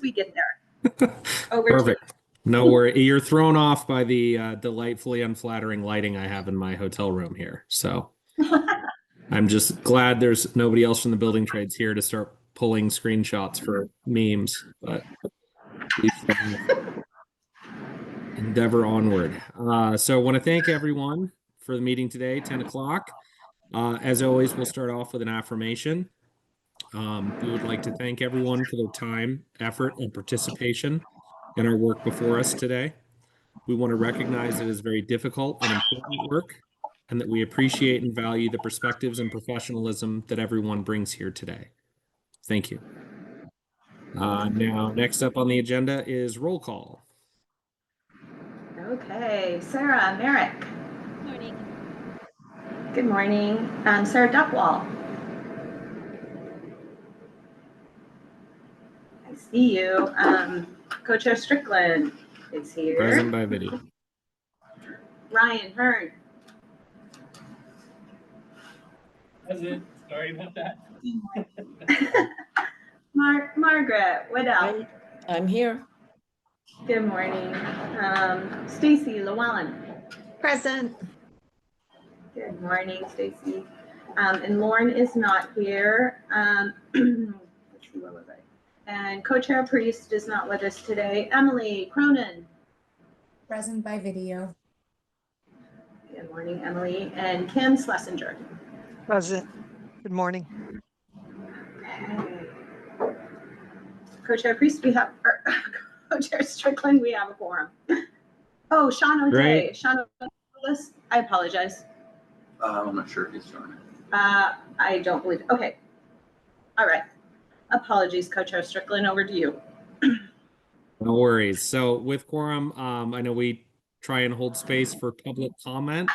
we get there. Over Perfect. No worry. You're thrown off by the delightfully unflattering lighting I have in my hotel room here. So I'm just glad there's nobody else from the building trades here to start pulling screenshots for memes, but we endeavor onward. So I want to thank everyone for the meeting today, 10 o'clock. As always, we'll start off with an affirmation. We would like to thank everyone for their time, effort, and participation in our work before us today. We want to recognize it is very difficult and important work, and that we appreciate and value the perspectives and professionalism that everyone brings here today. Thank you. Now, next up on the agenda is roll call. Okay, Sarah Merrick. Good morning. Good morning. Sarah Duckwall. I see you. Co-Chair Strickland is here. Present by video. Ryan Hearn. Present. Sorry about that. Margaret Waddell. I'm here. Good morning. Stacy Llewellyn. Present. Good morning, Stacy. And Lauren is not here. Let's see, where was I? And Co-Chair Priest is not with us today. Emily Cronin. Present by video. Good morning, Emily. And Kim Schlesinger. Present. Good morning. Okay. Co-Chair Priest, we have, or Co-Chair Strickland, we have a quorum. Oh, Sean O'Day. Great. Sean O'Day, I apologize. I'm not sure if he's joining. I don't believe, okay. All right. Apologies, Co-Chair Strickland, over to you. No worries. So with quorum, I know we try and hold space for public comment.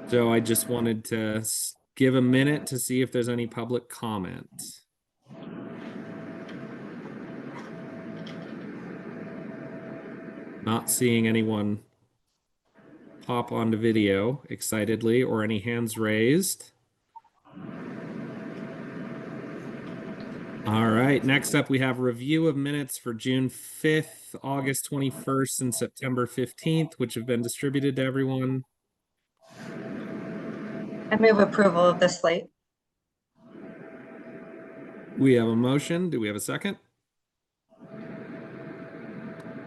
So I just wanted to give a minute to see if there's any public comment. Not seeing anyone pop onto video excitedly or any hands raised. All right, next up we have review of minutes for June 5th, August 21st, and September 15th, which have been distributed to everyone. I move approval of the slate. We have a motion. Do we have a second?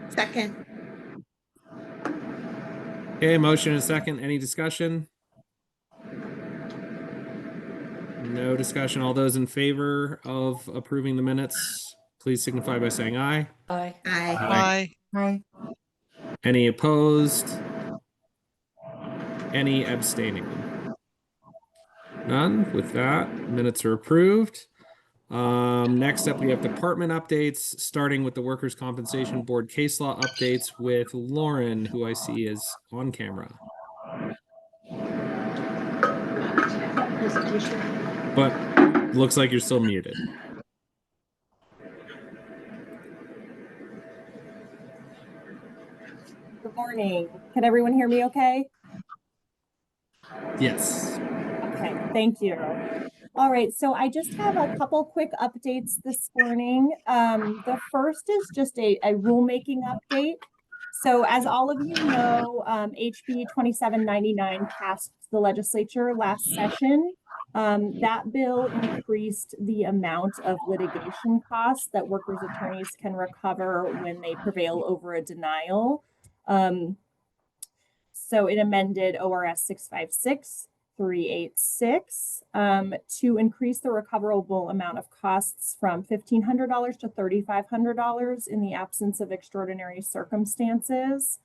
Second. Okay, motion and a second. Any discussion? No discussion. All those in favor of approving the minutes, please signify by saying aye. Aye. Aye. Aye. Any opposed? Any abstaining? None. With that, minutes are approved. Next up, we have department updates, starting with the Workers' Compensation Board case law updates with Lauren, who I see is on camera. But looks like you're still muted. Good morning. Can everyone hear me okay? Yes. Okay, thank you. All right, so I just have a couple quick updates this morning. The first is just a rulemaking update. So as all of you know, HB 2799 passed the legislature last session. That bill increased the amount of litigation costs that workers' attorneys can recover when they prevail over a denial. So it amended ORS 656-386 to increase the recoverable amount of costs from $1,500 to $3,500 in the absence of extraordinary circumstances.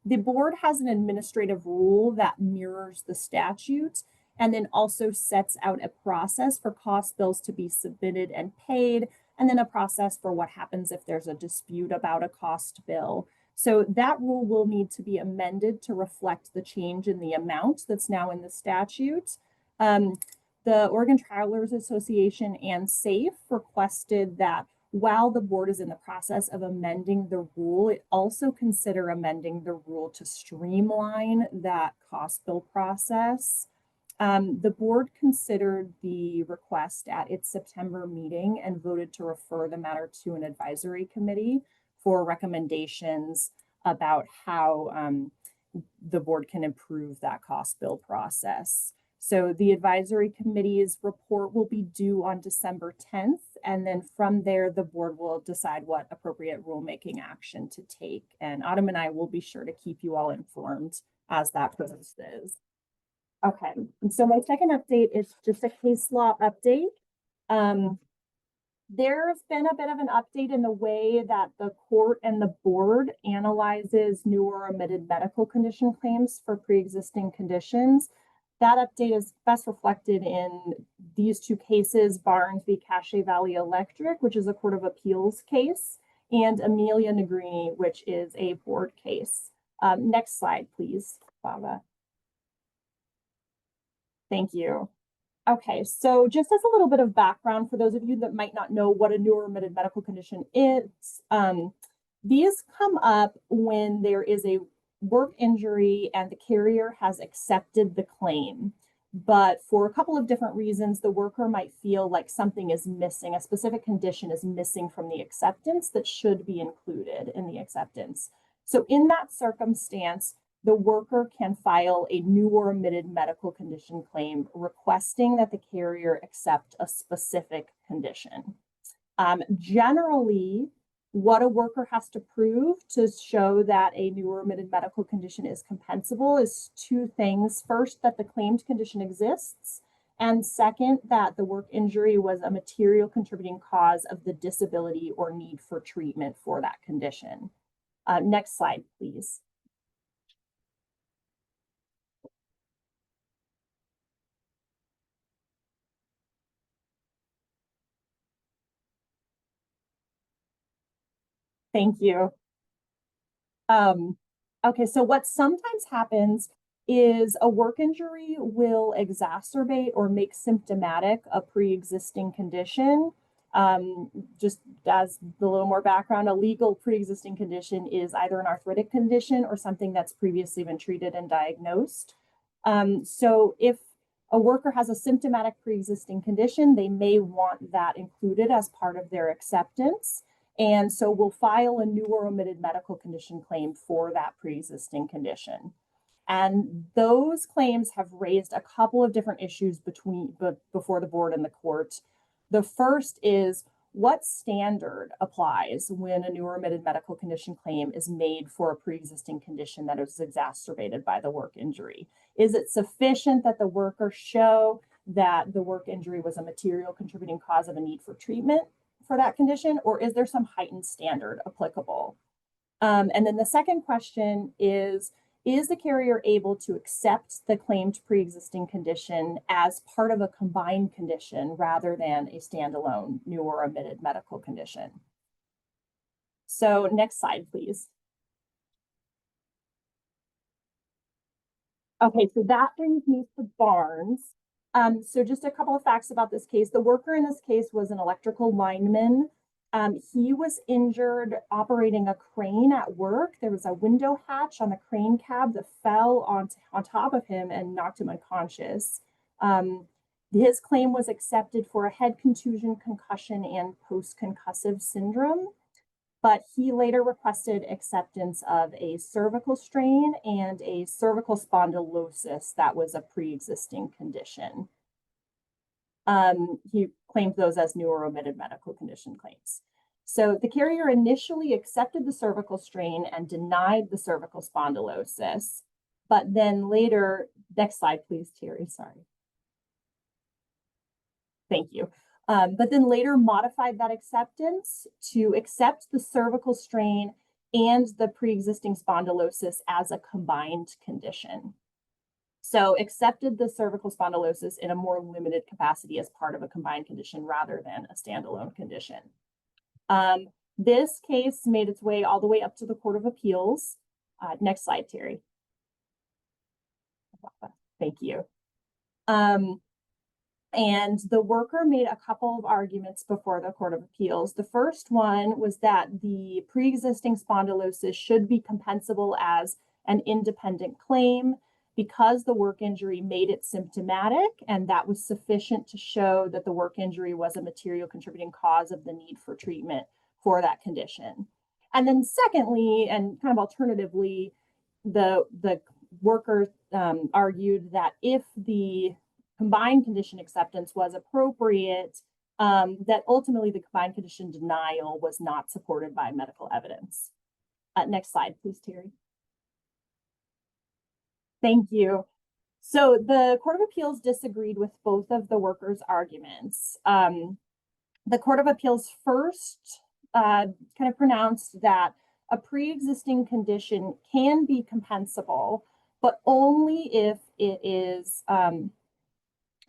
The board has an administrative rule that mirrors the statute and then also sets out a process for cost bills to be submitted and paid, and then a process for what happens if there's a dispute about a cost bill. So that rule will need to be amended to reflect the change in the amount that's now in the statute. The Oregon Travelers Association and SAFE requested that while the board is in the process of amending the rule, it also consider amending the rule to streamline that cost bill process. The board considered the request at its September meeting and voted to refer the matter to an advisory committee for recommendations about how the board can improve that cost bill process. So the advisory committee's report will be due on December 10th, and then from there, the board will decide what appropriate rulemaking action to take. And Autumn and I will be sure to keep you all informed as that progresses. Okay, and so my second update is just a case law update. There's been a bit of an update in the way that the court and the board analyzes new or omitted medical condition claims for pre-existing conditions. That update is best reflected in these two cases, Barnes v. Cache Valley Electric, which is a Court of Appeals case, and Amelia Negrini, which is a board case. Next slide, please, Bava. Thank you. Okay, so just as a little bit of background for those of you that might not know what a new or omitted medical condition is, these come up when there is a work injury and the carrier has accepted the claim. But for a couple of different reasons, the worker might feel like something is missing, a specific condition is missing from the acceptance that should be included in the acceptance. So in that circumstance, the worker can file a new or omitted medical condition claim requesting that the carrier accept a specific condition. Generally, what a worker has to prove to show that a new or omitted medical condition is compensable is two things. First, that the claimed condition exists, and second, that the work injury was a material contributing cause of the disability or need for treatment for that condition. Next slide, please. Thank you. Okay, so what sometimes happens is a work injury will exacerbate or make symptomatic a pre-existing condition. Just as a little more background, a legal pre-existing condition is either an arthritic condition or something that's previously been treated and diagnosed. So if a worker has a symptomatic pre-existing condition, they may want that included as part of their acceptance. And so we'll file a new or omitted medical condition claim for that pre-existing condition. And those claims have raised a couple of different issues before the board and the court. The first is, what standard applies when a new or omitted medical condition claim is made for a pre-existing condition that is exacerbated by the work injury? Is it sufficient that the worker show that the work injury was a material contributing cause of a need for treatment for that condition, or is there some heightened standard applicable? And then the second question is the carrier able to accept the claimed pre-existing condition as part of a combined condition rather than a standalone new or omitted medical condition? So next slide, please. Okay, so that brings me to Barnes. So just a couple of facts about this case. The worker in this case was an electrical lineman. He was injured operating a crane at work. There was a window hatch on the crane cab that fell on top of him and knocked him unconscious. His claim was accepted for a head contusion, concussion, and post-concussive syndrome, but he later requested acceptance of a cervical strain and a cervical spondylosis that was a pre-existing condition. He claimed those as new or omitted medical condition claims. So the carrier initially accepted the cervical strain and denied the cervical spondylosis, but then later, next slide, please, Terry, sorry. Thank you. But then later modified that acceptance to accept the cervical strain and the pre-existing spondylosis as a combined condition. So accepted the cervical spondylosis in a more limited capacity as part of a combined condition rather than a standalone condition. This case made its way all the way up to the Court of Appeals. Next slide, Terry. Thank you. And the worker made a couple of arguments before the Court of Appeals. The first one was that the pre-existing spondylosis should be compensable as an independent claim because the work injury made it symptomatic, and that was sufficient to show that the work injury was a material contributing cause of the need for treatment for that condition. And then secondly, and kind of alternatively, the workers argued that if the combined condition acceptance was appropriate, that ultimately the combined condition denial was not supported by medical evidence. Next slide, please, Terry. Thank you. So the Court of Appeals disagreed with both of the workers' arguments. The Court of Appeals first kind of pronounced that a pre-existing condition can be compensable, but only if it is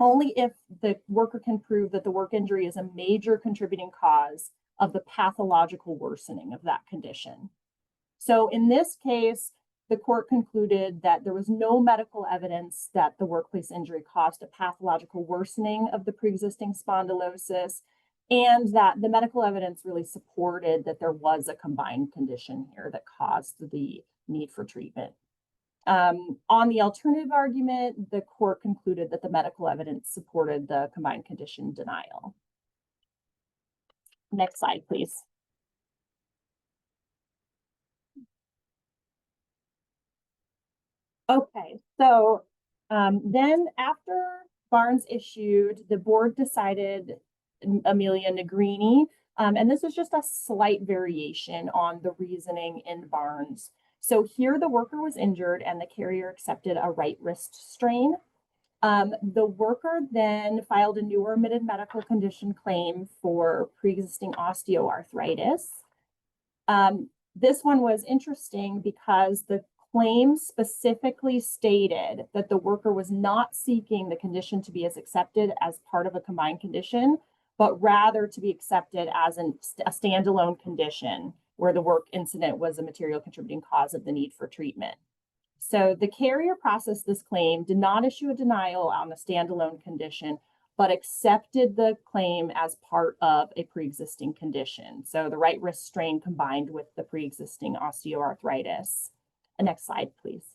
only if the worker can prove that the work injury is a major contributing cause of the pathological worsening of that condition. So in this case, the court concluded that there was no medical evidence that the workplace injury caused a pathological worsening of the pre-existing spondylosis, and that the medical evidence really supported that there was a combined condition here that caused the need for treatment. On the alternative argument, the court concluded that the medical evidence supported the combined condition denial. Next slide, please. Okay, so then after Barnes issued, the board decided Amelia Negrini, and this is just a slight variation on the reasoning in Barnes. So here the worker was injured and the carrier accepted a right wrist strain. The worker then filed a new or omitted medical condition claim for pre-existing osteoarthritis. This one was interesting because the claim specifically stated that the worker was not seeking the condition to be accepted as part of a combined condition, but rather to be accepted as a standalone condition where the work incident was a material contributing cause of the need for treatment. So the carrier processed this claim, did not issue a denial on the standalone condition, but accepted the claim as part of a pre-existing condition. So the right wrist strain combined with the pre-existing osteoarthritis. Next slide, please.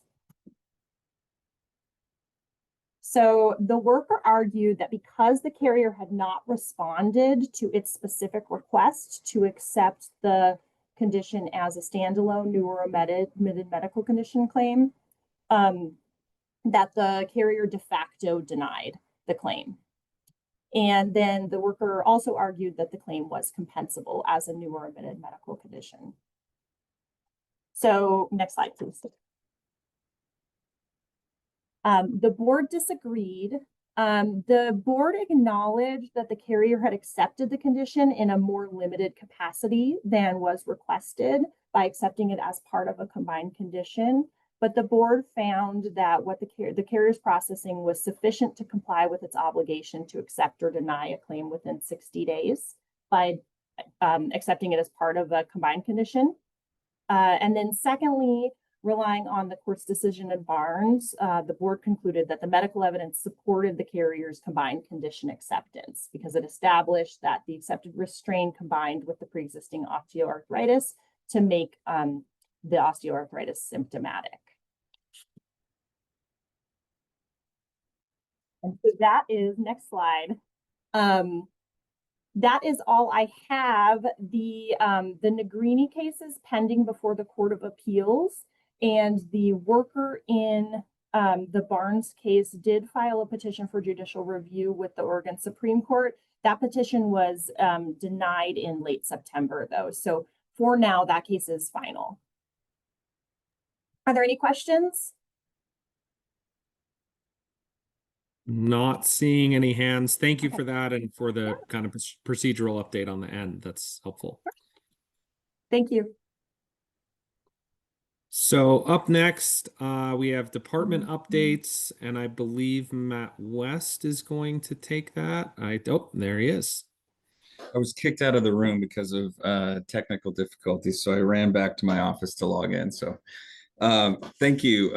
So the worker argued that because the carrier had not responded to its specific request to accept the condition as a standalone new or omitted medical condition claim, that the carrier de facto denied the claim. And then the worker also argued that the claim was compensable as a new or omitted medical condition. So next slide, please. The board disagreed. The board acknowledged that the carrier had accepted the condition in a more limited capacity than was requested by accepting it as part of a combined condition. But the board found that what the carrier's processing was sufficient to comply with its obligation to accept or deny a claim within 60 days by accepting it as part of a combined condition. And then secondly, relying on the court's decision in Barnes, the board concluded that the medical evidence supported the carrier's combined condition acceptance because it established that the accepted wrist strain combined with the pre-existing osteoarthritis to make the osteoarthritis symptomatic. And so that is, next slide. That is all I have. The Negrini case is pending before the Court of Appeals, and the worker in the Barnes case did file a petition for judicial review with the Oregon Supreme Court. That petition was denied in late September, though. So for now, that case is final. Are there any questions? Not seeing any hands. Thank you for that and for the kind of procedural update on the end. That's helpful. Thank you. So up next, we have department updates, and I believe Matt West is going to take that. Oh, there he is. I was kicked out of the room because of technical difficulties, so I ran back to my office to log in. So thank you,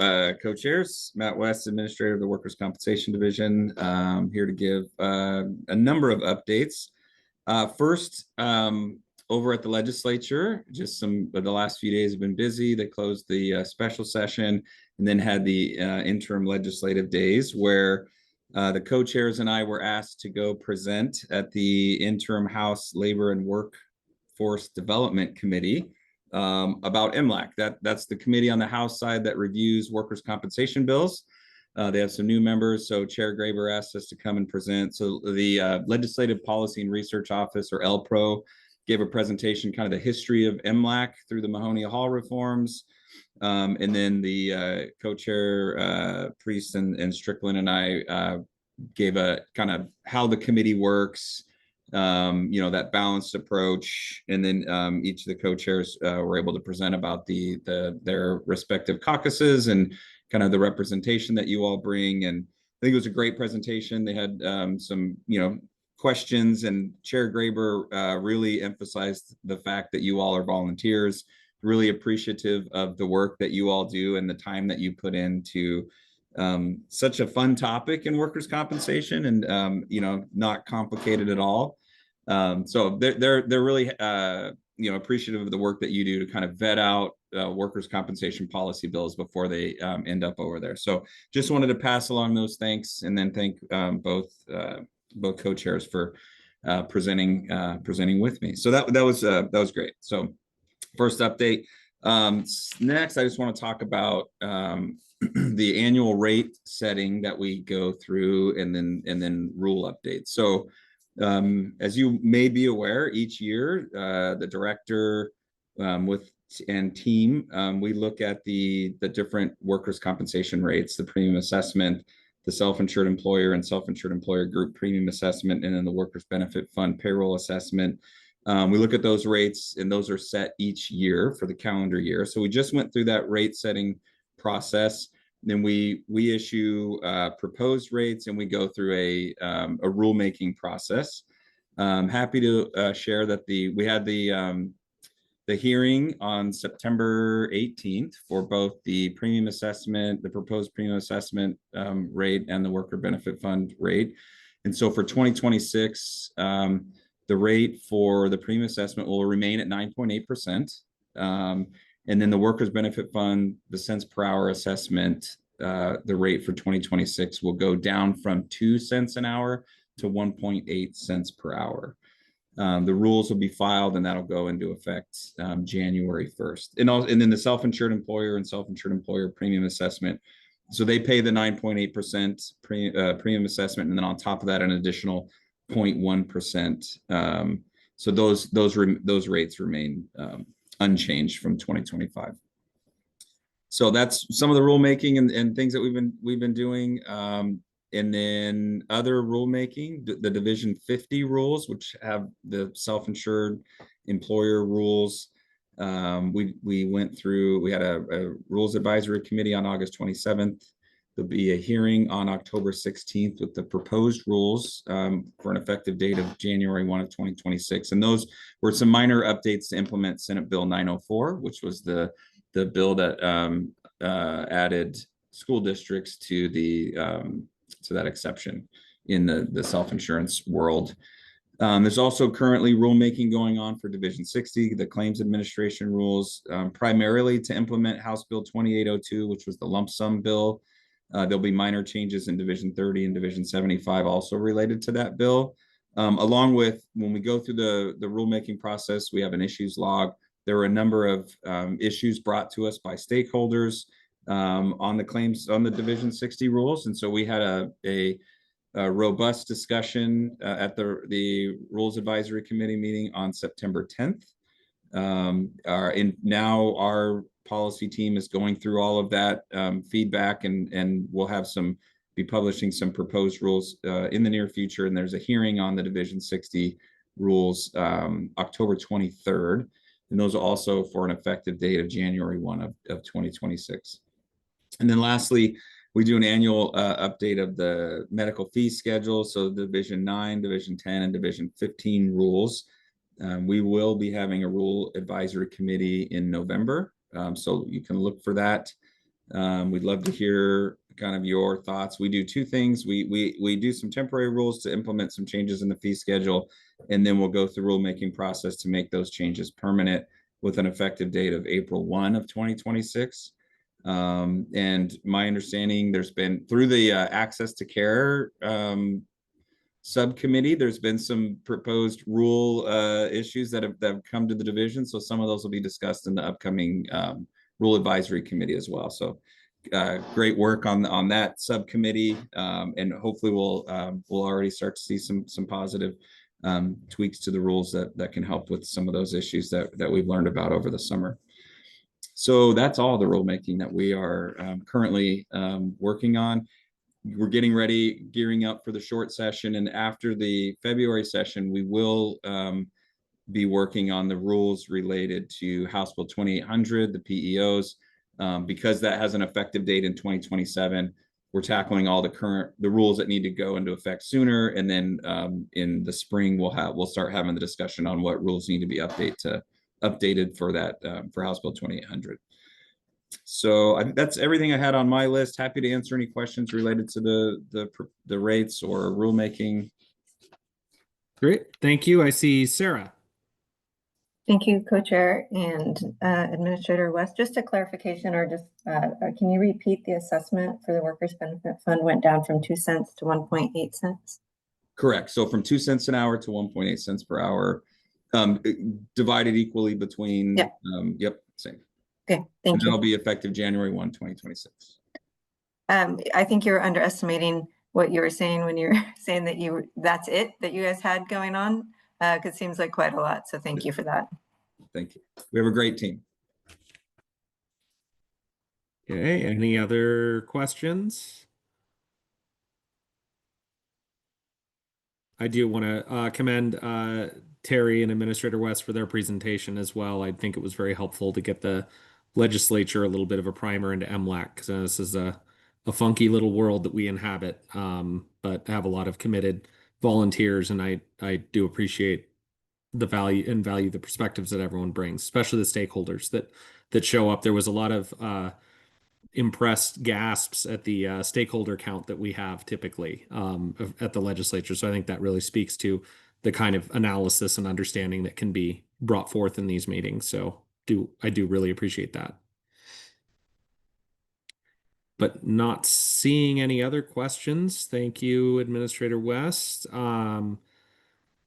co-chairs. Matt West, Administrator of the Workers' Compensation Division, here to give a number of updates. First, over at the legislature, just the last few days have been busy. They closed the special session, and then had the interim legislative days where the co-chairs and I were asked to go present at the interim House Labor and Workforce Development Committee about MLAC. That's the committee on the House side that reviews workers' compensation bills. They have some new members, so Chair Graber asked us to come and present. So the Legislative Policy and Research Office, or LPRO, gave a presentation, kind of the history of MLAC through the Mahonia Hall reforms. And then the co-chair, Priest and Strickland and I gave a kind of how the committee works, that balanced approach. And then each of the co-chairs were able to present about their respective caucuses and kind of the representation that you all bring. And I think it was a great presentation. They had some, questions, and Chair Graber really emphasized the fact that you all are volunteers, really appreciative of the work that you all do and the time that you put into such a fun topic in workers' compensation, and not complicated at all. So they're really appreciative of the work that you do to kind of vet out workers' compensation policy bills before they end up over there. So just wanted to pass along those thanks, and then thank both co-chairs for presenting with me. So that was great. So first update. Next, I just want to talk about the annual rate setting that we go through, and then rule updates. So as you may be aware, each year the director and team, we look at the different workers' compensation rates, the premium assessment, the self-insured employer and self-insured employer group premium assessment, and then the workers' benefit fund payroll assessment. We look at those rates, and those are set each year for the calendar year. So we just went through that rate setting process. Then we issue proposed rates, and we go through a rulemaking process. Happy to share that we had the hearing on September 18th for both the premium assessment, the proposed premium assessment rate, and the worker benefit fund rate. And so for 2026, the rate for the premium assessment will remain at 9.8%. And then the workers benefit fund, the cents per hour assessment, the rate for 2026 will go down from 2 cents an hour to 1.8 cents per hour. The rules will be filed, and that'll go into effect January 1st. And then the self-insured employer and self-insured employer premium assessment. So they pay the 9.8% premium assessment, and then on top of that, an additional 0.1%. So those rates remain unchanged from 2025. So that's some of the rulemaking and things that we've been doing. And then other rulemaking, the Division 50 rules, which have the self-insured employer rules. We went through, we had a rules advisory committee on August 27th. There'll be a hearing on October 16th with the proposed rules for an effective date of January 1 of 2026. And those were some minor updates to implement Senate Bill 904, which was the bill that added school districts to that exception in the self-insurance world. There's also currently rulemaking going on for Division 60, the claims administration rules, primarily to implement House Bill 2802, which was the lump sum bill. There'll be minor changes in Division 30 and Division 75 also related to that bill. Along with, when we go through the rulemaking process, we have an issues log. There were a number of issues brought to us by stakeholders on the claims on the Division 60 rules. And so we had a robust discussion at the Rules Advisory Committee meeting on September 10th. Now our policy team is going through all of that feedback, and we'll be publishing some proposed rules in the near future. And there's a hearing on the Division 60 rules October 23rd. And those are also for an effective date of January 1 of 2026. And then lastly, we do an annual update of the medical fee schedule. So Division 9, Division 10, and Division 15 rules. We will be having a rule advisory committee in November. So you can look for that. We'd love to hear kind of your thoughts. We do two things. We do some temporary rules to implement some changes in the fee schedule, and then we'll go through the rulemaking process to make those changes permanent with an effective date of April 1 of 2026. And my understanding, there's been through the access to care subcommittee, there's been some proposed rule issues that have come to the division. So some of those will be discussed in the upcoming rule advisory committee as well. So great work on that subcommittee, and hopefully we'll already start to see some positive tweaks to the rules that can help with some of those issues that we've learned about over the summer. So that's all the rulemaking that we are currently working on. We're getting ready, gearing up for the short session, and after the February session, we will be working on the rules related to House Bill 2800, the PEOs, because that has an effective date in 2027. We're tackling all the rules that need to go into effect sooner, and then in the spring we'll start having the discussion on what rules need to be updated for that for House Bill 2800. So that's everything I had on my list. Happy to answer any questions related to the rates or rulemaking. Great, thank you. I see Sarah. Thank you, Co-Chair and Administrator West. Just a clarification, or just can you repeat the assessment for the Workers' Benefit Fund went down from 2 cents to 1.8 cents? Correct. So from 2 cents an hour to 1.8 cents per hour, divided equally between. Yep, same. Okay, thank you. That'll be effective January 1, 2026. I think you're underestimating what you were saying when you're saying that that's it that you guys had going on, because it seems like quite a lot. So thank you for that. Thank you. We have a great team. Okay, any other questions? I do want to commend Terry and Administrator West for their presentation as well. I think it was very helpful to get the legislature a little bit of a primer into MLAC, because this is a funky little world that we inhabit, but have a lot of committed volunteers, and I do appreciate the value the perspectives that everyone brings, especially the stakeholders that show up. There was a lot of impressed gasps at the stakeholder count that we have typically at the legislature. So I think that really speaks to the kind of analysis and understanding that can be brought forth in these meetings. So I do really appreciate that. But not seeing any other questions. Thank you, Administrator West.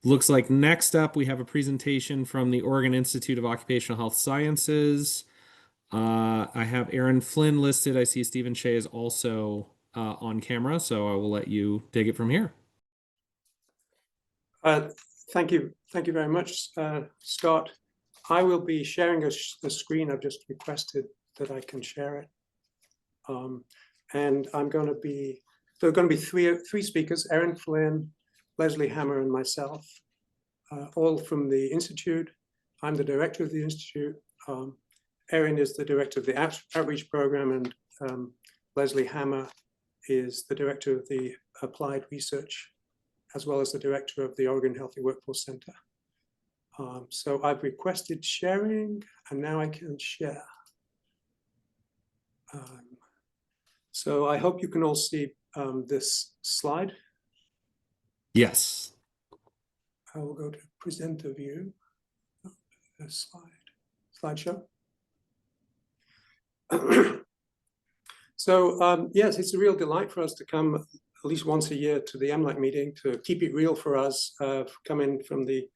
Looks like next up we have a presentation from the Oregon Institute of Occupational Health Sciences. I have Aaron Flynn listed. I see Stephen Shea is also on camera, so I will let you take it from here. Thank you very much, Scott. I will be sharing the screen. I've just requested that I can share it. And there are going to be three speakers: Aaron Flynn, Leslie Hammer, and myself, all from the Institute. I'm the director of the Institute. Aaron is the director of the outreach program, and Leslie Hammer is the director of the applied research, as well as the director of the Oregon Healthy Workforce Center. So I've requested sharing, and now I can share. So I hope you can all see this slide. Yes. I will go to presenter view. This slideshow. So yes, it's a real delight for us to come at least once a year to the MLAC meeting, to keep it real for us, coming from the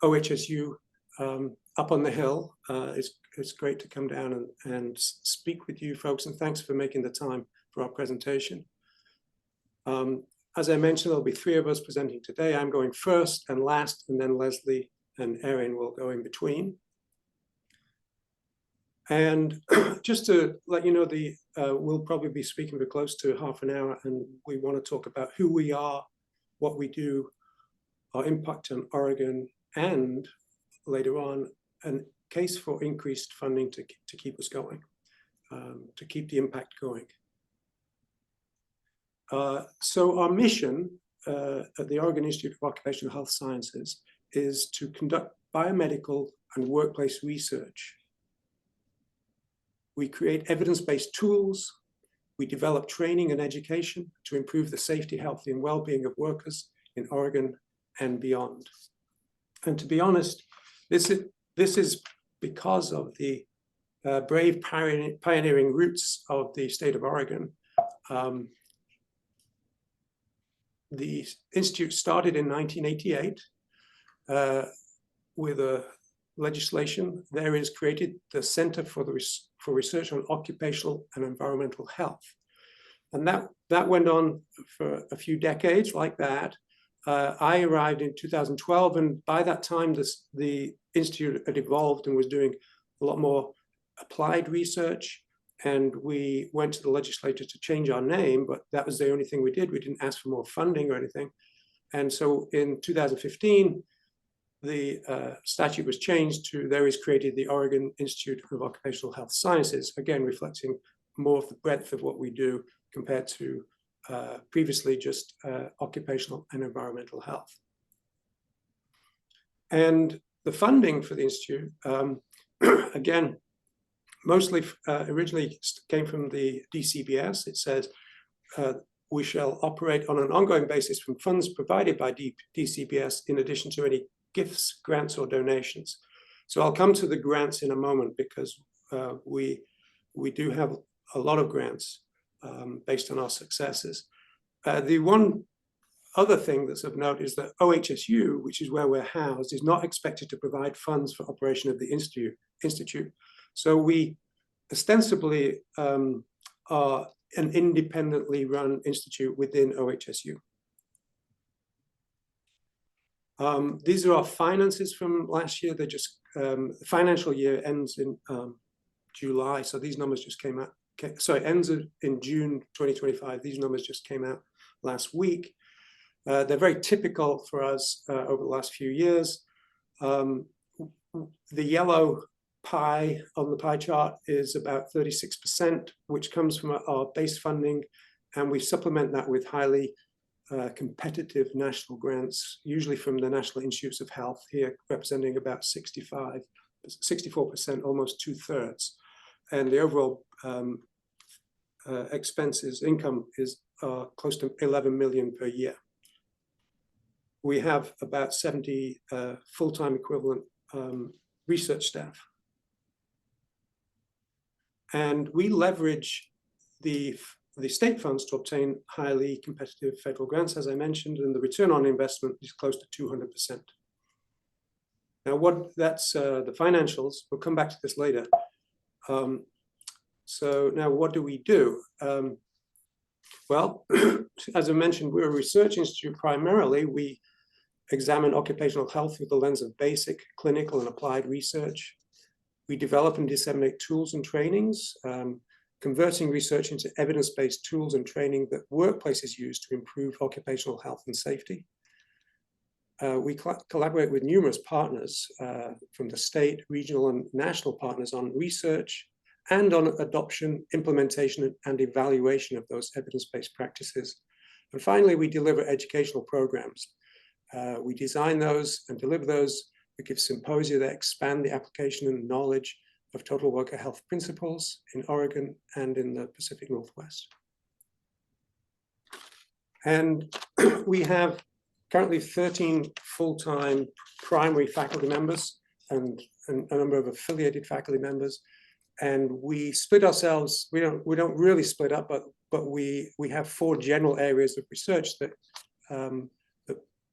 OHSU up on the hill. It's great to come down and speak with you folks, and thanks for making the time for our presentation. As I mentioned, there'll be three of us presenting today. I'm going first and last, and then Leslie and Erin will go in between. And just to let you know, we'll probably be speaking for close to half an hour, and we want to talk about who we are, what we do, our impact on Oregon, and later on, a case for increased funding to keep us going, to keep the impact going. So our mission at the Oregon Institute of Occupational Health Sciences is to conduct biomedical and workplace research. We create evidence-based tools. We develop training and education to improve the safety, health, and well-being of workers in Oregon and beyond. And to be honest, this is because of the brave pioneering roots of the state of Oregon. The Institute started in 1988 with a legislation. There is created the Center for Research on Occupational and Environmental Health. And that went on for a few decades like that. I arrived in 2012, and by that time, the Institute had evolved and was doing a lot more applied research. And we went to the legislature to change our name, but that was the only thing we did. We didn't ask for more funding or anything. And so in 2015, the statute was changed to there is created the Oregon Institute of Occupational Health Sciences, again, reflecting more of the breadth of what we do compared to previously just occupational and environmental health. And the funding for the Institute, again, mostly originally came from the DCBS. It says we shall operate on an ongoing basis from funds provided by DCBS in addition to any gifts, grants, or donations. So I'll come to the grants in a moment because we do have a lot of grants based on our successes. The one other thing that's of note is that OHSU, which is where we're housed, is not expected to provide funds for operation of the Institute. So we ostensibly are an independently run institute within OHSU. These are our finances from last year. They're just, the financial year ends in July. So these numbers just came out, ends in June 2025. These numbers just came out last week. They're very typical for us over the last few years. The yellow pie on the pie chart is about 36%, which comes from our base funding, and we supplement that with highly competitive national grants, usually from the National Institutes of Health, here representing about 64%, almost 2/3. And the overall expenses, income is close to 11 million per year. We have about 70 full-time equivalent research staff. And we leverage the state funds to obtain highly competitive federal grants, as I mentioned, and the return on investment is close to 200%. Now, that's the financials. We'll come back to this later. So now what do we do? Well, as I mentioned, we're a research institute primarily. We examine occupational health through the lens of basic, clinical, and applied research. We develop and disseminate tools and trainings, converting research into evidence-based tools and training that workplaces use to improve occupational health and safety. We collaborate with numerous partners from the state, regional, and national partners on research and on adoption, implementation, and evaluation of those evidence-based practices. And finally, we deliver educational programs. We design those and deliver those. We give symposia that expand the application and knowledge of total worker health principles in Oregon and in the Pacific Northwest. And we have currently 13 full-time primary faculty members and a number of affiliated faculty members. And we split ourselves, we don't really split up, but we have 4 general areas of research that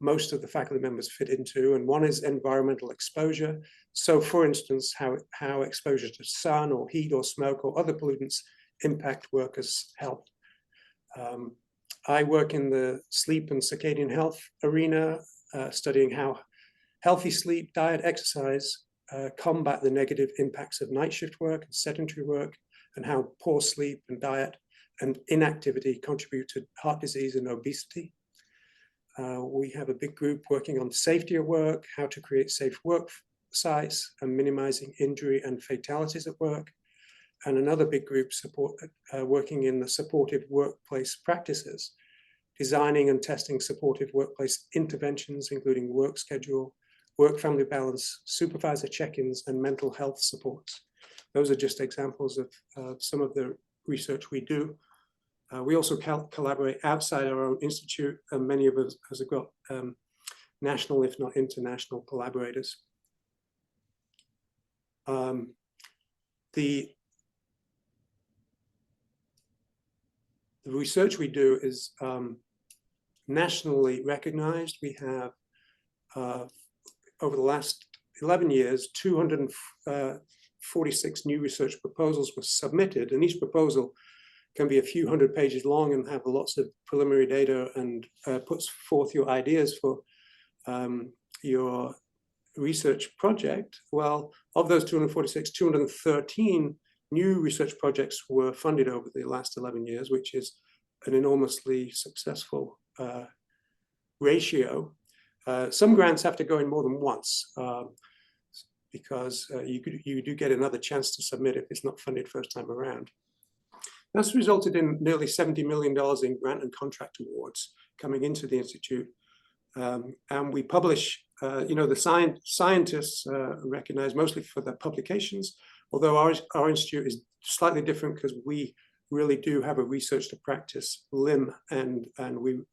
most of the faculty members fit into, and one is environmental exposure. So for instance, how exposure to sun or heat or smoke or other pollutants impact workers' health. I work in the sleep and circadian health arena, studying how healthy sleep, diet, exercise combat the negative impacts of night shift work and sedentary work, and how poor sleep and diet and inactivity contribute to heart disease and obesity. We have a big group working on safety at work, how to create safe work sites and minimizing injury and fatalities at work. And another big group working in the supportive workplace practices, designing and testing supportive workplace interventions, including work schedule, work-family balance, supervisor check-ins, and mental health supports. Those are just examples of some of the research we do. We also collaborate outside our own institute, and many of us have got national, if not international, collaborators. the research we do is nationally recognized. We have, over the last 11 years, 246 new research proposals were submitted, and each proposal can be a few hundred pages long and have lots of preliminary data and puts forth your ideas for your research project. Well, of those 246, 213 new research projects were funded over the last 11 years, which is an enormously successful ratio. Some grants have to go in more than once because you do get another chance to submit if it's not funded first time around. That's resulted in nearly $70 million in grant and contract awards coming into the Institute. And we publish, the scientists recognized mostly for their publications, although our institute is slightly different because we really do have a research to practice limb, and we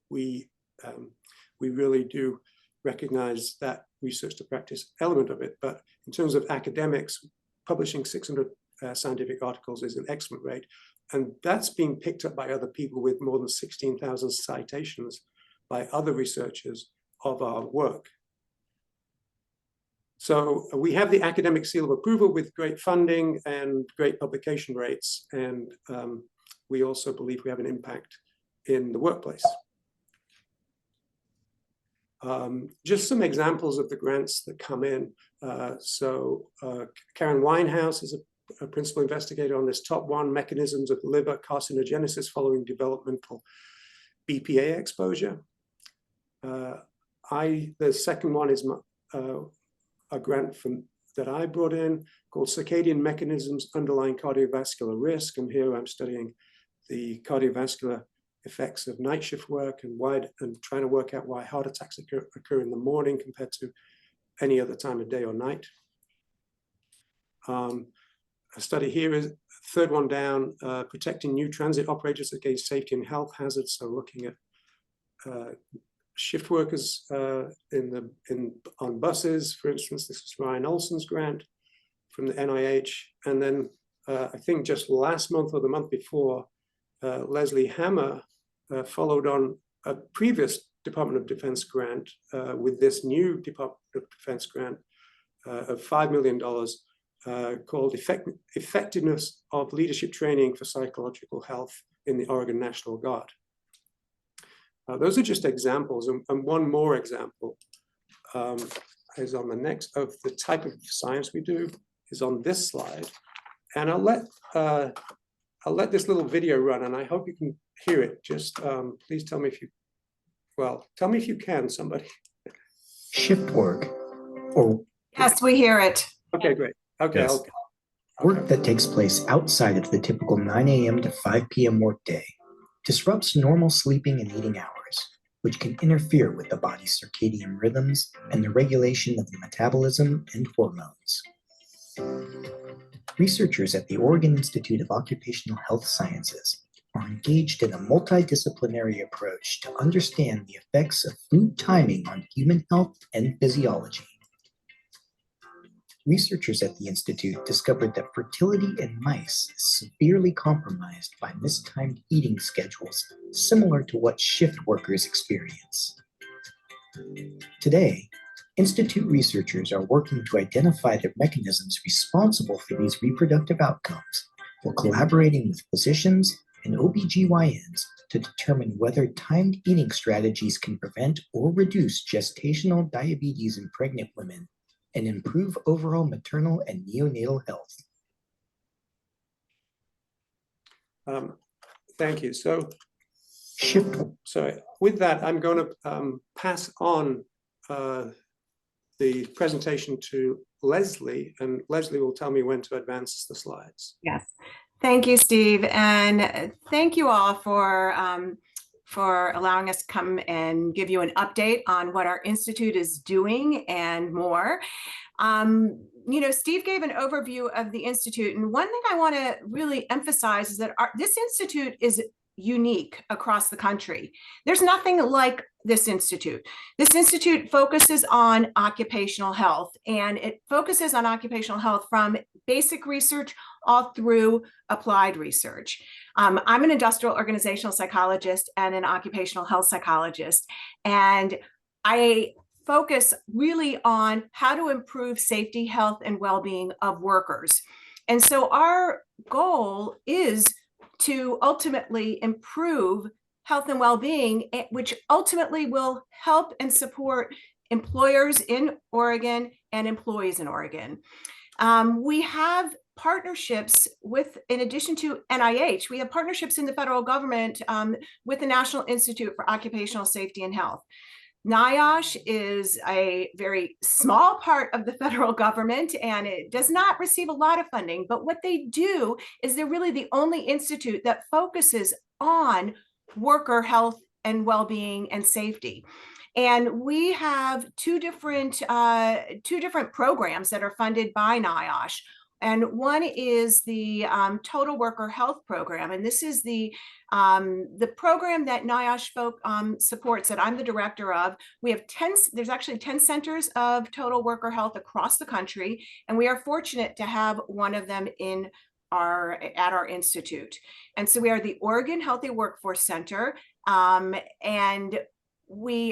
really do recognize that research to practice element of it. But in terms of academics, publishing 600 scientific articles is an excellent rate. And that's being picked up by other people with more than 16,000 citations by other researchers of our work. So we have the academic seal of approval with great funding and great publication rates. And we also believe we have an impact in the workplace. Just some examples of the grants that come in. Karen Winehouse is a principal investigator on this top one, mechanisms of liver carcinogenesis following developmental BPA exposure. The second one is a grant that I brought in called Circadian Mechanisms Underlying Cardiovascular Risk. And here I'm studying the cardiovascular effects of night shift work and trying to work out why heart attacks occur in the morning compared to any other time of day or night. A study here is third one down, protecting new transit operators against safety and health hazards. So looking at shift workers on buses, for instance. This is Ryan Olson's grant from the NIH. And then I think just last month or the month before, Leslie Hammer followed on a previous Department of Defense grant with this new Department of Defense grant of $5 million called Effectiveness of Leadership Training for Psychological Health in the Oregon National Guard. Those are just examples, and one more example is on the next of the type of science we do is on this slide, and I'll let this little video run, and I hope you can hear it. Just please tell me if you can, somebody. Shift work, or Yes, we hear it. Okay, great. Okay, Yes. work that takes place outside of the typical 9 a.m. to 5 p.m. workday disrupts normal sleeping and eating hours, which can interfere with the body's circadian rhythms and the regulation of the metabolism and hormones. Researchers at the Oregon Institute of Occupational Health Sciences are engaged in a multidisciplinary approach to understand the effects of food timing on human health and physiology. Researchers at the Institute discovered that fertility in mice is severely compromised by mistimed eating schedules, similar to what shift workers experience. Today, Institute researchers are working to identify the mechanisms responsible for these reproductive outcomes while collaborating with physicians and OBGYNs to determine whether timed eating strategies can prevent or reduce gestational diabetes in pregnant women and improve overall maternal and neonatal health. Thank you. So Shift. With that, I'm going to pass on the presentation to Leslie, and Leslie will tell me when to advance the slides. Yes, thank you, Steve, and thank you all for allowing us to come and give you an update on what our institute is doing and more. Steve gave an overview of the institute, and one thing I want to really emphasize is that this institute is unique across the country. There's nothing like this institute. This institute focuses on occupational health, and it focuses on occupational health from basic research all through applied research. I'm an industrial organizational psychologist and an occupational health psychologist, and I focus really on how to improve safety, health, and well-being of workers. And so our goal is to ultimately improve health and well-being, which ultimately will help and support employers in Oregon and employees in Oregon. We have partnerships with, in addition to NIH, we have partnerships in the federal government with the National Institute for Occupational Safety and Health. NIOSH is a very small part of the federal government, and it does not receive a lot of funding, but what they do is they're really the only institute that focuses on worker health and well-being and safety. And we have two different programs that are funded by NIOSH. And one is the Total Worker Health Program. And this is the program that NIOSH supports that I'm the director of. We have there's actually 10 centers of total worker health across the country. And we are fortunate to have one of them at our institute. And so we are the Oregon Healthy Workforce Center. And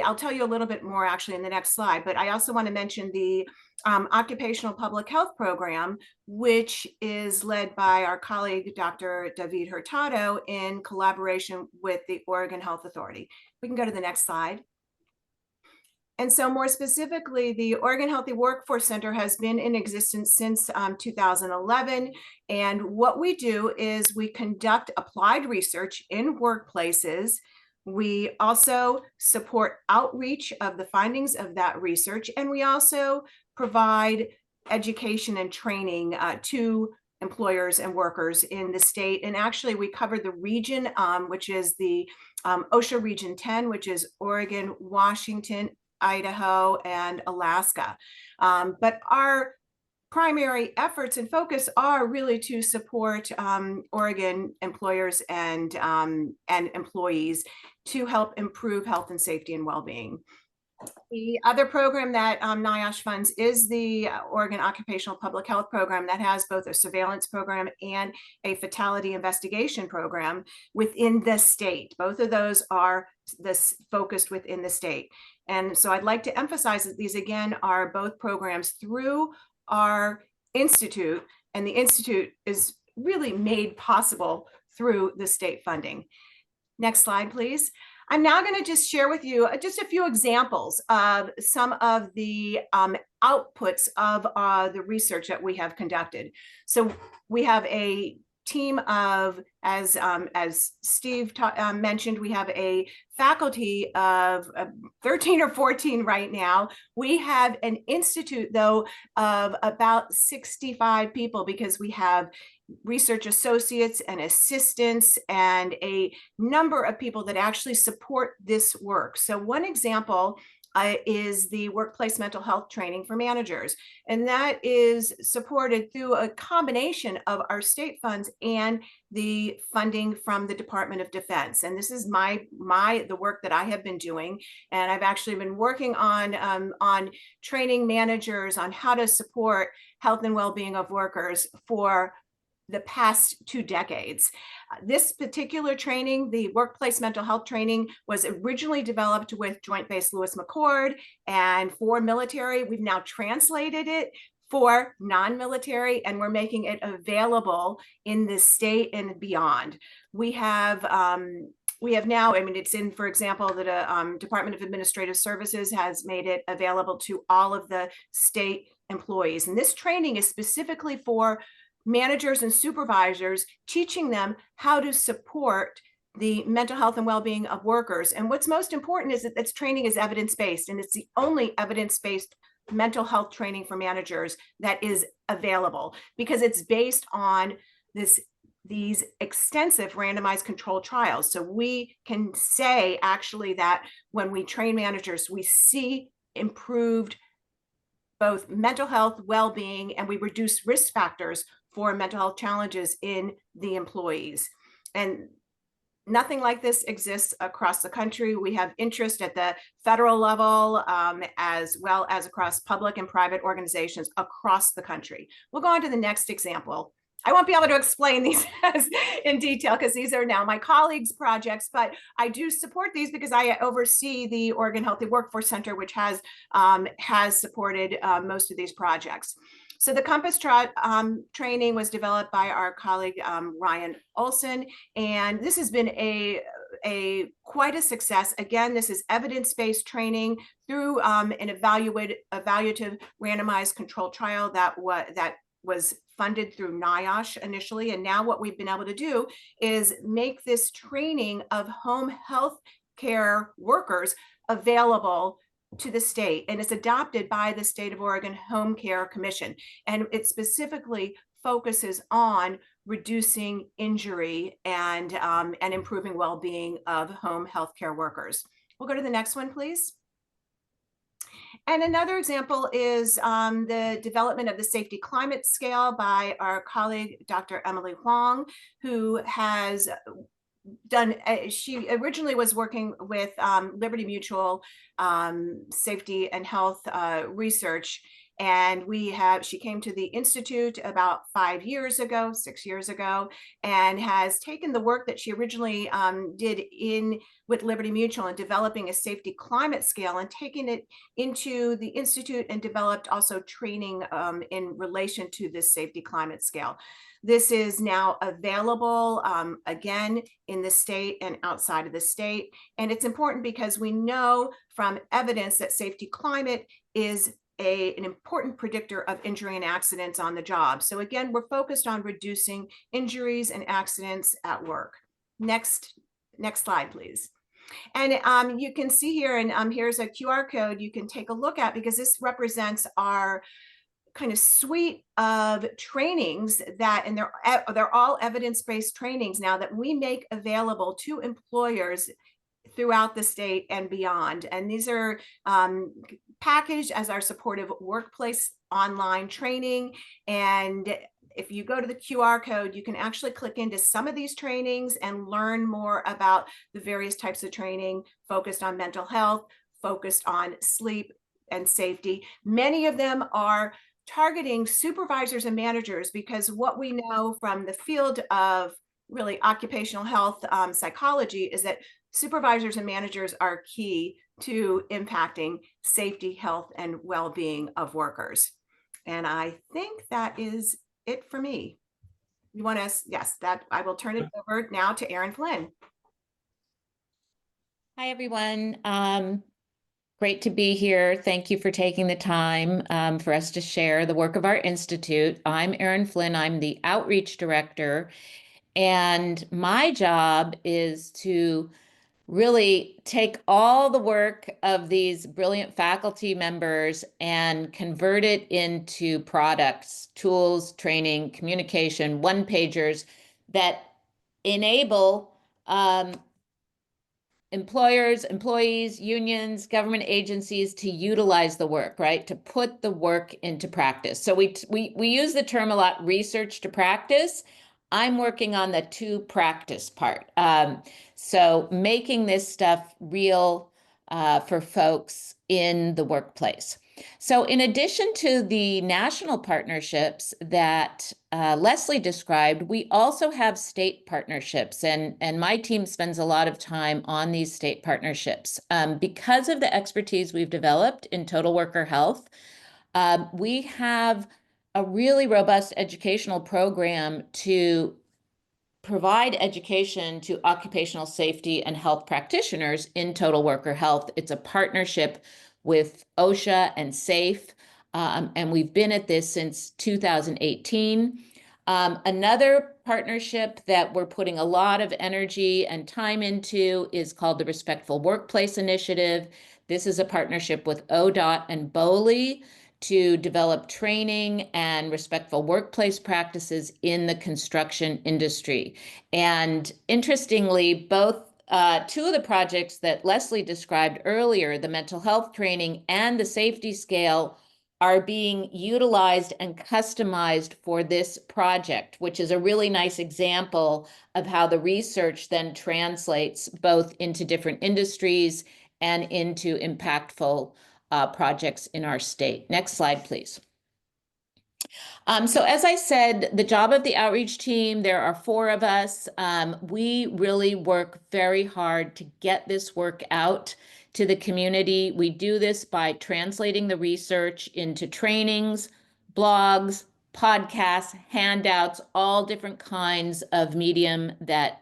I'll tell you a little bit more actually in the next slide, but I also want to mention the Occupational Public Health Program, which is led by our colleague, Dr. David Hurtado, in collaboration with the Oregon Health Authority. We can go to the next slide. And so more specifically, the Oregon Healthy Workforce Center has been in existence since 2011. And what we do is we conduct applied research in workplaces. We also support outreach of the findings of that research, and we also provide education and training to employers and workers in the state. And actually, we cover the region, which is the OSHA Region 10, which is Oregon, Washington, Idaho, and Alaska. But our primary efforts and focus are really to support Oregon employers and employees to help improve health and safety and well-being. The other program that NIOSH funds is the Oregon Occupational Public Health Program that has both a surveillance program and a investigation program within the state. Both of those are focused within the state. And so I'd like to emphasize that these again are both programs through our institute, and the institute is really made possible through the state funding. Next slide, please. I'm now going to just share with you just a few examples of some of the outputs of the research that we have conducted. So we have a team of, as Steve mentioned, we have a faculty of 13 or 14 right now. We have an institute, though, of about 65 people because we have research associates and assistants and a number of people that actually support this work. So one example is the workplace mental health training for managers. And that is supported through a combination of our state funds and the funding from the Department of Defense. And this is the work that I have been doing. And I've actually been working on training managers on how to support health and well-being of workers for the past 2 decades. This particular training, the workplace mental health training, was originally developed with Joint Base Lewis McChord and for military. We've now translated it for non-military, and we're making it available in the state and beyond. We have now, it's in, for example, the Department of Administrative Services has made it available to all of the state employees. And this training is specifically for managers and supervisors, teaching them how to support the mental health and well-being of workers. And what's most important is that this training is evidence-based, and it's the only evidence-based mental health training for managers that is available because it's based on these extensive randomized controlled trials. So we can say actually that when we train managers, we see improved both mental health, well-being, and we reduce risk factors for mental health challenges in the employees. And Nothing like this exists across the country. We have interest at the federal level, as well as across public and private organizations across the country. We'll go on to the next example. I won't be able to explain these in detail because these are now my colleagues' projects, but I do support these because I oversee the Oregon Healthy Workforce Center, which has supported most of these projects. So the Compass training was developed by our colleague Ryan Olson, and this has been quite a success. Again, this is evidence-based training through an evaluative randomized controlled trial that was funded through NIOSH initially, and now what we've been able to do is make this training of home health care workers available to the state, and it's adopted by the State of Oregon Home Care Commission, and it specifically focuses on reducing injury and improving well-being of home health care workers. We'll go to the next one, please. And another example is the development of the safety climate scale by our colleague, Dr. Emily Huang, who has done, she originally was working with Liberty Mutual safety and health research. And she came to the Institute about 6 years ago, and has taken the work that she originally did with Liberty Mutual and developing a safety climate scale and taking it into the Institute and developed also training in relation to this safety climate scale. This is now available again in the state and outside of the state. And it's important because we know from evidence that safety climate is an important predictor of injury and accidents on the job. So again, we're focused on reducing injuries and accidents at work. Next slide, please. And you can see here, and here's a QR code you can take a look at, because this represents our kind of suite of trainings that, and they're all evidence-based trainings now that we make available to employers throughout the state and beyond. And these are packaged as our supportive workplace online training. And if you go to the QR code, you can actually click into some of these trainings and learn more about the various types of training focused on mental health, focused on sleep and safety. Many of them are targeting supervisors and managers, because what we know from the field of really occupational health psychology is that supervisors and managers are key to impacting safety, health, and well-being of workers. And I think that is it for me. You want to, yes, that I will turn it over now to Erin Flynn. Hi, everyone. Great to be here. Thank you for taking the time for us to share the work of our institute. I'm Erin Flynn. I'm the outreach director, and my job is to really take all the work of these brilliant faculty members and convert it into products, tools, training, communication, one-pagers that enable employers, employees, unions, government agencies to utilize the work, right? To put the work into practice. So we use the term a lot, research to practice. I'm working on the to practice part. So making this stuff real for folks in the workplace. So in addition to the national partnerships that Leslie described, we also have state partnerships, and my team spends a lot of time on these state partnerships. Because of the expertise we've developed in total worker health, we have a really robust educational program to provide education to occupational safety and health practitioners in total worker health. It's a partnership with OSHA and SAFE, and we've been at this since 2018. Another partnership that we're putting a lot of energy and time into is called the Respectful Workplace Initiative. This is a partnership with ODOT and BOLI to develop training and respectful workplace practices in the construction industry. And interestingly, both two of the projects that Leslie described earlier, the mental health training and the safety scale, are being utilized and customized for this project, which is a really nice example of how the research then translates both into different industries and into impactful projects in our state. Next slide, please. So as I said, the job of the outreach team, there are 4 of us. We really work very hard to get this work out to the community. We do this by translating the research into trainings, blogs, podcasts, handouts, all different kinds of medium that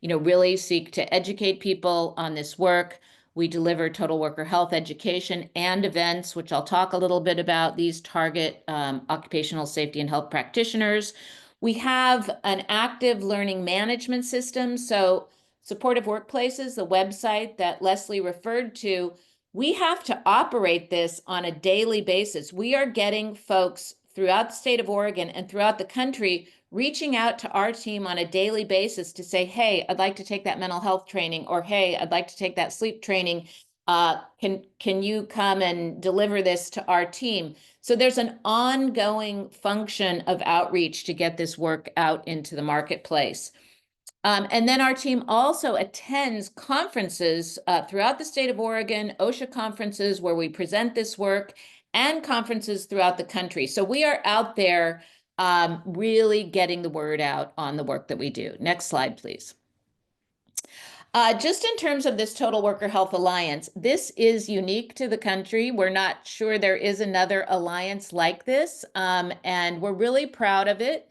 really seek to educate people on this work. We deliver total worker health education and events, which I'll talk a little bit about. These target occupational safety and health practitioners. We have an active learning management system. So Supportive Workplaces, the website that Leslie referred to, we have to operate this on a daily basis. We are getting folks throughout the state of Oregon and throughout the country reaching out to our team on a daily basis to say, hey, I'd like to take that mental health training, or hey, I'd like to take that sleep training. Can you come and deliver this to our team? So there's an ongoing function of outreach to get this work out into the marketplace. And then our team also attends conferences throughout the state of Oregon, OSHA conferences where we present this work, and conferences throughout the country. So we are out there really getting the word out on the work that we do. Next slide, please. Just in terms of this Total Worker Health Alliance, this is unique to the country. We're not sure there is another alliance like this, and we're really proud of it.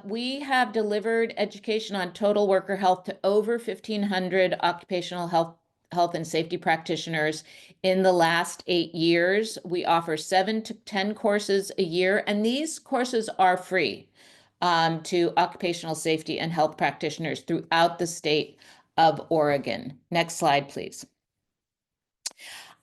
We have delivered education on total worker health to over 1,500 occupational health and safety practitioners in the last 8 years. We offer 7 to 10 courses a year, and these courses are free to occupational safety and health practitioners throughout the state of Oregon. Next slide, please.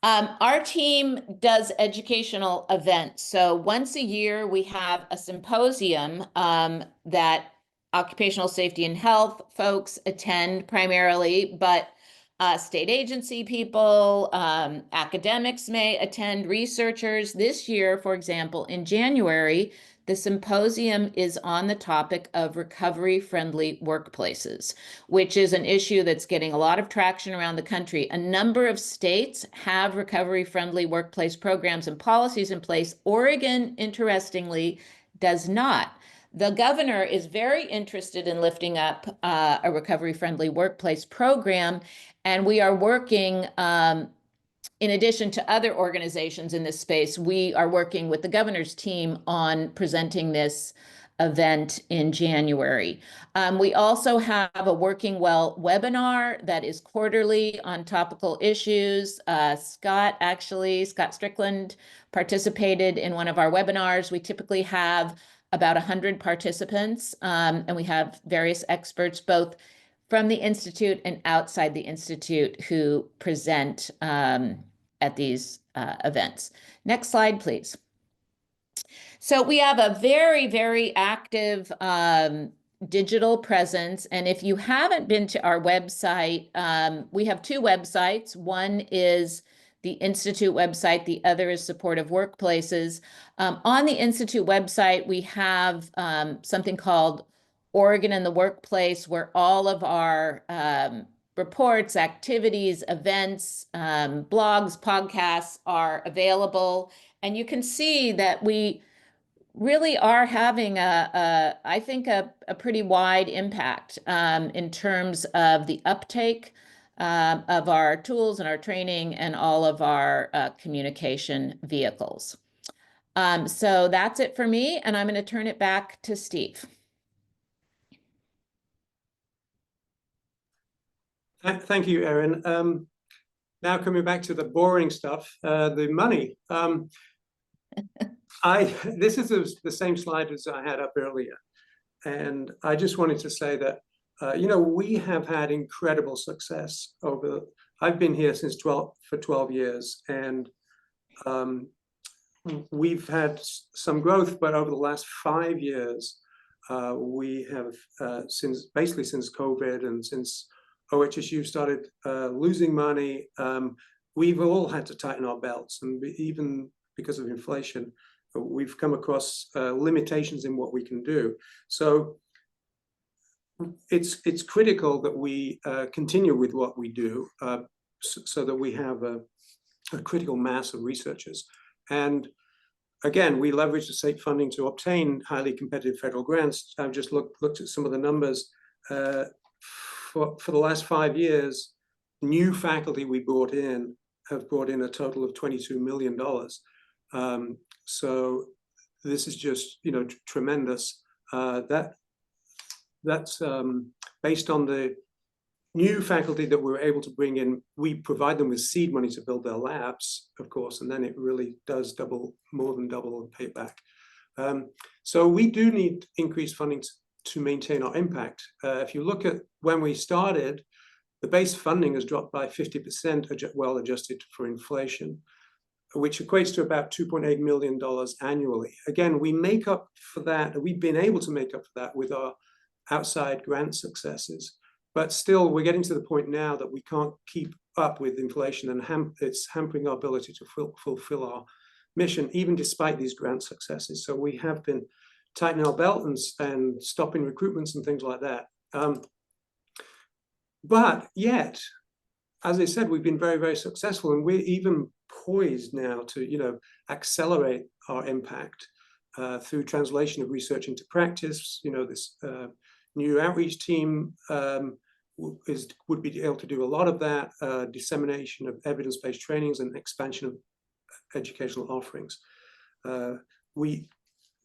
Our team does educational events. So once a year, we have a symposium that occupational safety and health folks attend primarily, but state agency people, academics may attend, researchers. This year, for example, in January, the symposium is on the topic of recovery-friendly workplaces, which is an issue that's getting a lot of traction around the country. A number of states have recovery-friendly workplace programs and policies in place. Oregon, interestingly, does not. The governor is very interested in lifting up a recovery-friendly workplace program, and we are working in addition to other organizations in this space, we are working with the governor's team on presenting this event in January. We also have a Working Well webinar that is quarterly on topical issues. Scott Strickland participated in one of our webinars. We typically have about 100 participants, and we have various experts, both from the Institute and outside the Institute, who present at these events. Next slide, please. So we have a very, very active digital presence. And if you haven't been to our website, we have 2 websites. One is the Institute website, the other is Supportive Workplaces. On the Institute website, we have something called Oregon in the Workplace, where all of our reports, activities, events, blogs, podcasts are available. And you can see that we really are having I think a pretty wide impact in terms of the uptake of our tools and our training and all of our communication vehicles. So that's it for me, and I'm going to turn it back to Steve. Thank you, Erin. Now coming back to the boring stuff, the money. This is the same slide as I had up earlier, and I just wanted to say that we have had incredible success over. I've been here for 12 years, and we've had some growth, but over the last 5 years, we have since COVID and since OHSU started losing money, we've all had to tighten our belts, and even because of inflation, we've come across limitations in what we can do. So it's critical that we continue with what we do so that we have a critical mass of researchers. And again, we leverage the state funding to obtain highly competitive federal grants. I've just looked at some of the numbers. For the last 5 years, new faculty we have brought in a total of $22 million. So this is just, tremendous. That's based on the new faculty that we're able to bring in. We provide them with seed money to build their labs, of course, and then it really does more than double and pay back. So we do need increased funding to maintain our impact. If you look at when we started, the base funding has dropped by 50%, well adjusted for inflation, which equates to about $2.8 million annually. Again, we make up for that. We've been able to make up for that with our outside grant successes. But still, we're getting to the point now that we can't keep up with inflation, and it's hampering our ability to fulfill our mission, even despite these grant successes. So we have been tightening our belt and stopping recruitments and things like that. But yet, as I said, we've been very, very successful, and we're even poised now to, accelerate our impact through translation of research into practice. This new outreach team would be able to do a lot of that, dissemination of evidence-based trainings and expansion of educational offerings. We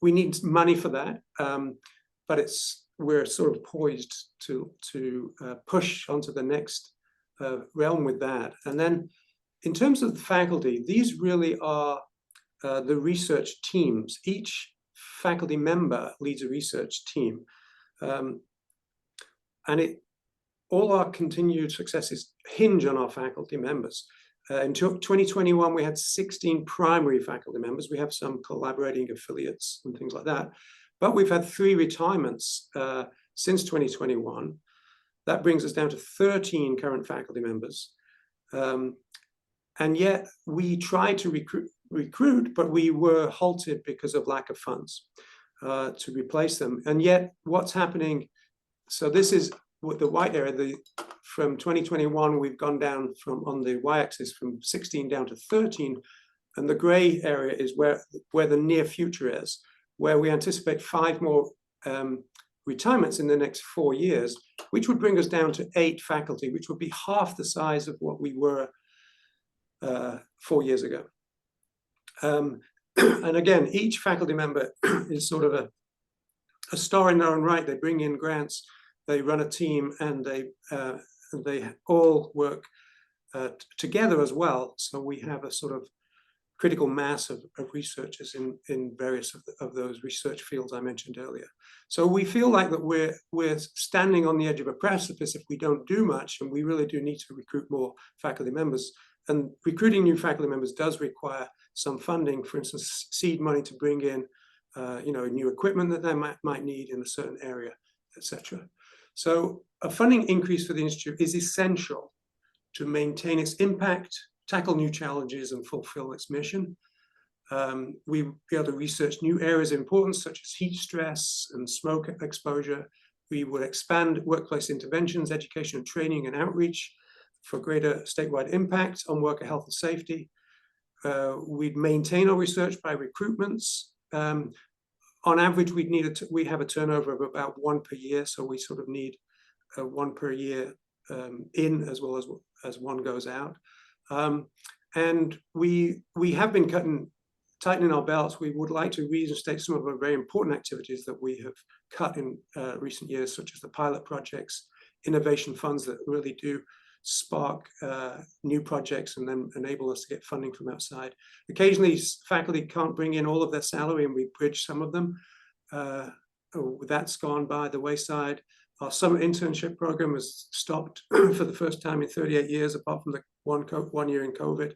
need money for that, but we're sort of poised to push onto the next realm with that. And then in terms of the faculty, these really are the research teams. Each faculty member leads a research team. And all our continued successes hinge on our faculty members. In 2021, we had 16 primary faculty members. We have some collaborating affiliates and things like that. But we've had 3 retirements since 2021. That brings us down to 13 current faculty members. And yet we tried to recruit, but we were halted because of lack of funds to replace them. And yet what's happening, so this is what the white area, from 2021, we've gone down on the y-axis from 16 down to 13. And the gray area is where the near future is, where we anticipate 5 more retirements in the next 4 years, which would bring us down to 8 faculty, which would be half the size of what we were 4 years ago. And again, each faculty member is sort of a star in their own right. They bring in grants, they run a team, and they all work together as well. So we have a sort of critical mass of researchers in various of those research fields I mentioned earlier. So we feel like that we're standing on the edge of a precipice if we don't do much, and we really do need to recruit more faculty members. And recruiting new faculty members does require some funding, for instance, seed money to bring in new equipment that they might need in a certain area, etc. So a funding increase for the Institute is essential to maintain its impact, tackle new challenges, and fulfill its mission. We'll be able to research new areas of importance, such as heat stress and smoke exposure. We would expand workplace interventions, education and training and outreach for greater statewide impact on worker health and safety. We'd maintain our research by recruitments. On average, we have a turnover of about 1 per year, so we sort of need 1 per year in as well as 1 goes out. And we have been tightening our belts. We would like to reinstate some of our very important activities that we have cut in recent years, such as the pilot projects, innovation funds that really do spark new projects and then enable us to get funding from outside. Occasionally, faculty can't bring in all of their salary, and we bridge some of them. That's gone by the wayside. Our summer internship program has stopped for the first time in 38 years, apart from the one year in COVID.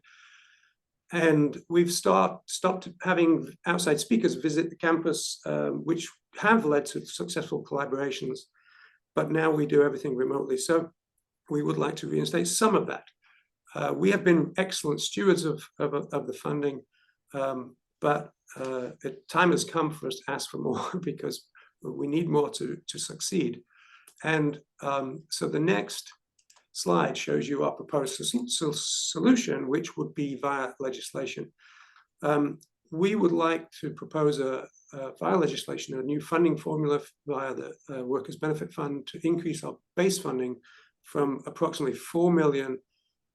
And we've stopped having outside speakers visit the campus, which have led to successful collaborations. But now we do everything remotely. So we would like to reinstate some of that. We have been excellent stewards of the funding. But time has come for us to ask for more because we need more to succeed. And so the next slide shows you our proposed solution, which would be via legislation. We would like to propose via legislation a new funding formula via the Workers' Benefit Fund to increase our base funding from approximately 4 million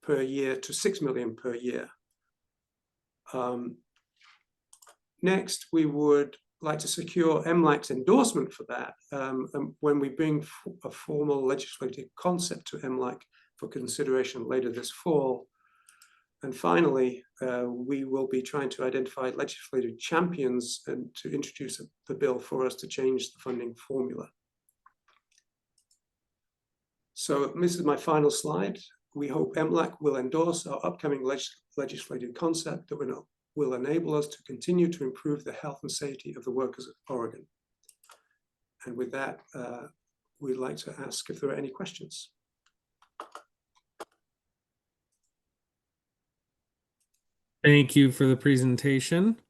per year to 6 million per year. Next, we would like to secure MLAC's endorsement for that when we bring a formal legislative concept to MLAC for consideration later this fall. And finally, we will be trying to identify legislative champions and to introduce the bill for us to change the funding formula. So this is my final slide. We hope MLAC will endorse our upcoming legislative concept that will enable us to continue to improve the health and safety of the workers of Oregon. And with that, we'd like to ask if there are any questions. Thank you for the presentation.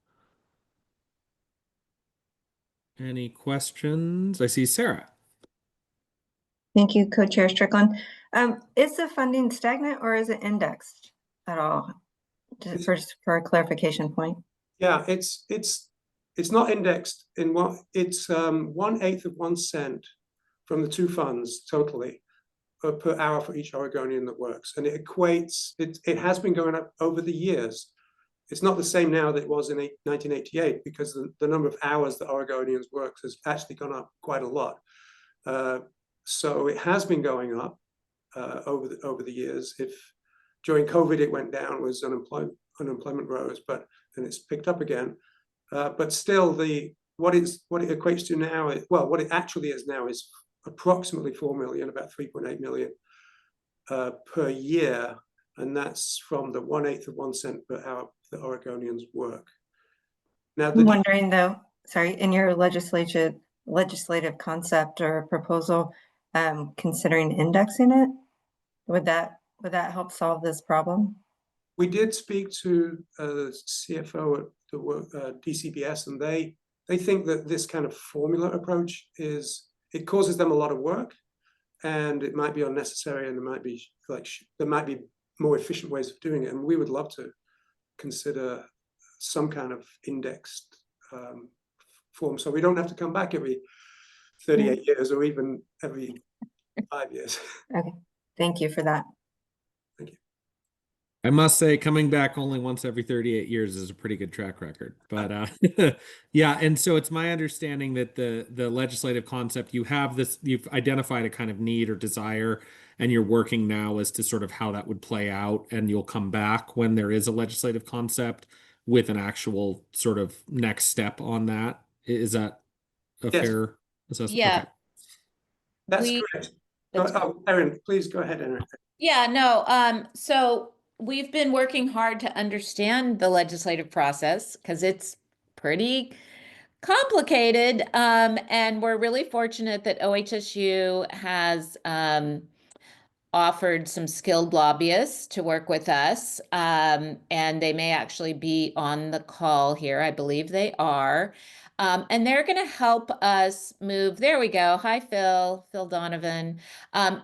Any questions? I see Sarah. Thank you, Co-Chair Strickland. Is the funding stagnant or is it indexed at all? Just for a clarification point. Yeah, it's not indexed in what it's 1/8 of 1 cent from the two funds totally per hour for each Oregonian that works, and it equates. It has been going up over the years. It's not the same now that it was in 1988 because the number of hours that Oregonians work has actually gone up quite a lot. So it has been going up over the years. If during COVID it went down, was unemployment rose, and it's picked up again. But still, what it equates to now, what it actually is now is approximately 4 million, about 3.8 million per year, and that's from the 1/8 of 1 cent per hour that Oregonians work. Now, I'm wondering though, sorry, in your legislative concept or proposal, considering indexing it, would that help solve this problem? We did speak to the CFO at the DCBS, and they think that this kind of formula approach it causes them a lot of work, and it might be unnecessary, and there might be more efficient ways of doing it. And we would love to consider some kind of indexed form, so we don't have to come back every 38 years or even every 5 years. Okay, thank you for that. Thank you. I must say, coming back only once every 38 years is a pretty good track record. But yeah, and so it's my understanding that the legislative concept, you've identified a kind of need or desire, and you're working now as to sort of how that would play out, and you'll come back when there is a legislative concept with an actual sort of next step on that. Is that a fair assessment? Yeah. Okay. That's correct. Erin, please go ahead, Erin. Yeah, no. So we've been working hard to understand the legislative process because it's pretty complicated. And we're really fortunate that OHSU has offered some skilled lobbyists to work with us. And they may actually be on the call here. I believe they are. And they're going to help us move. There we go. Hi, Phil Donovan.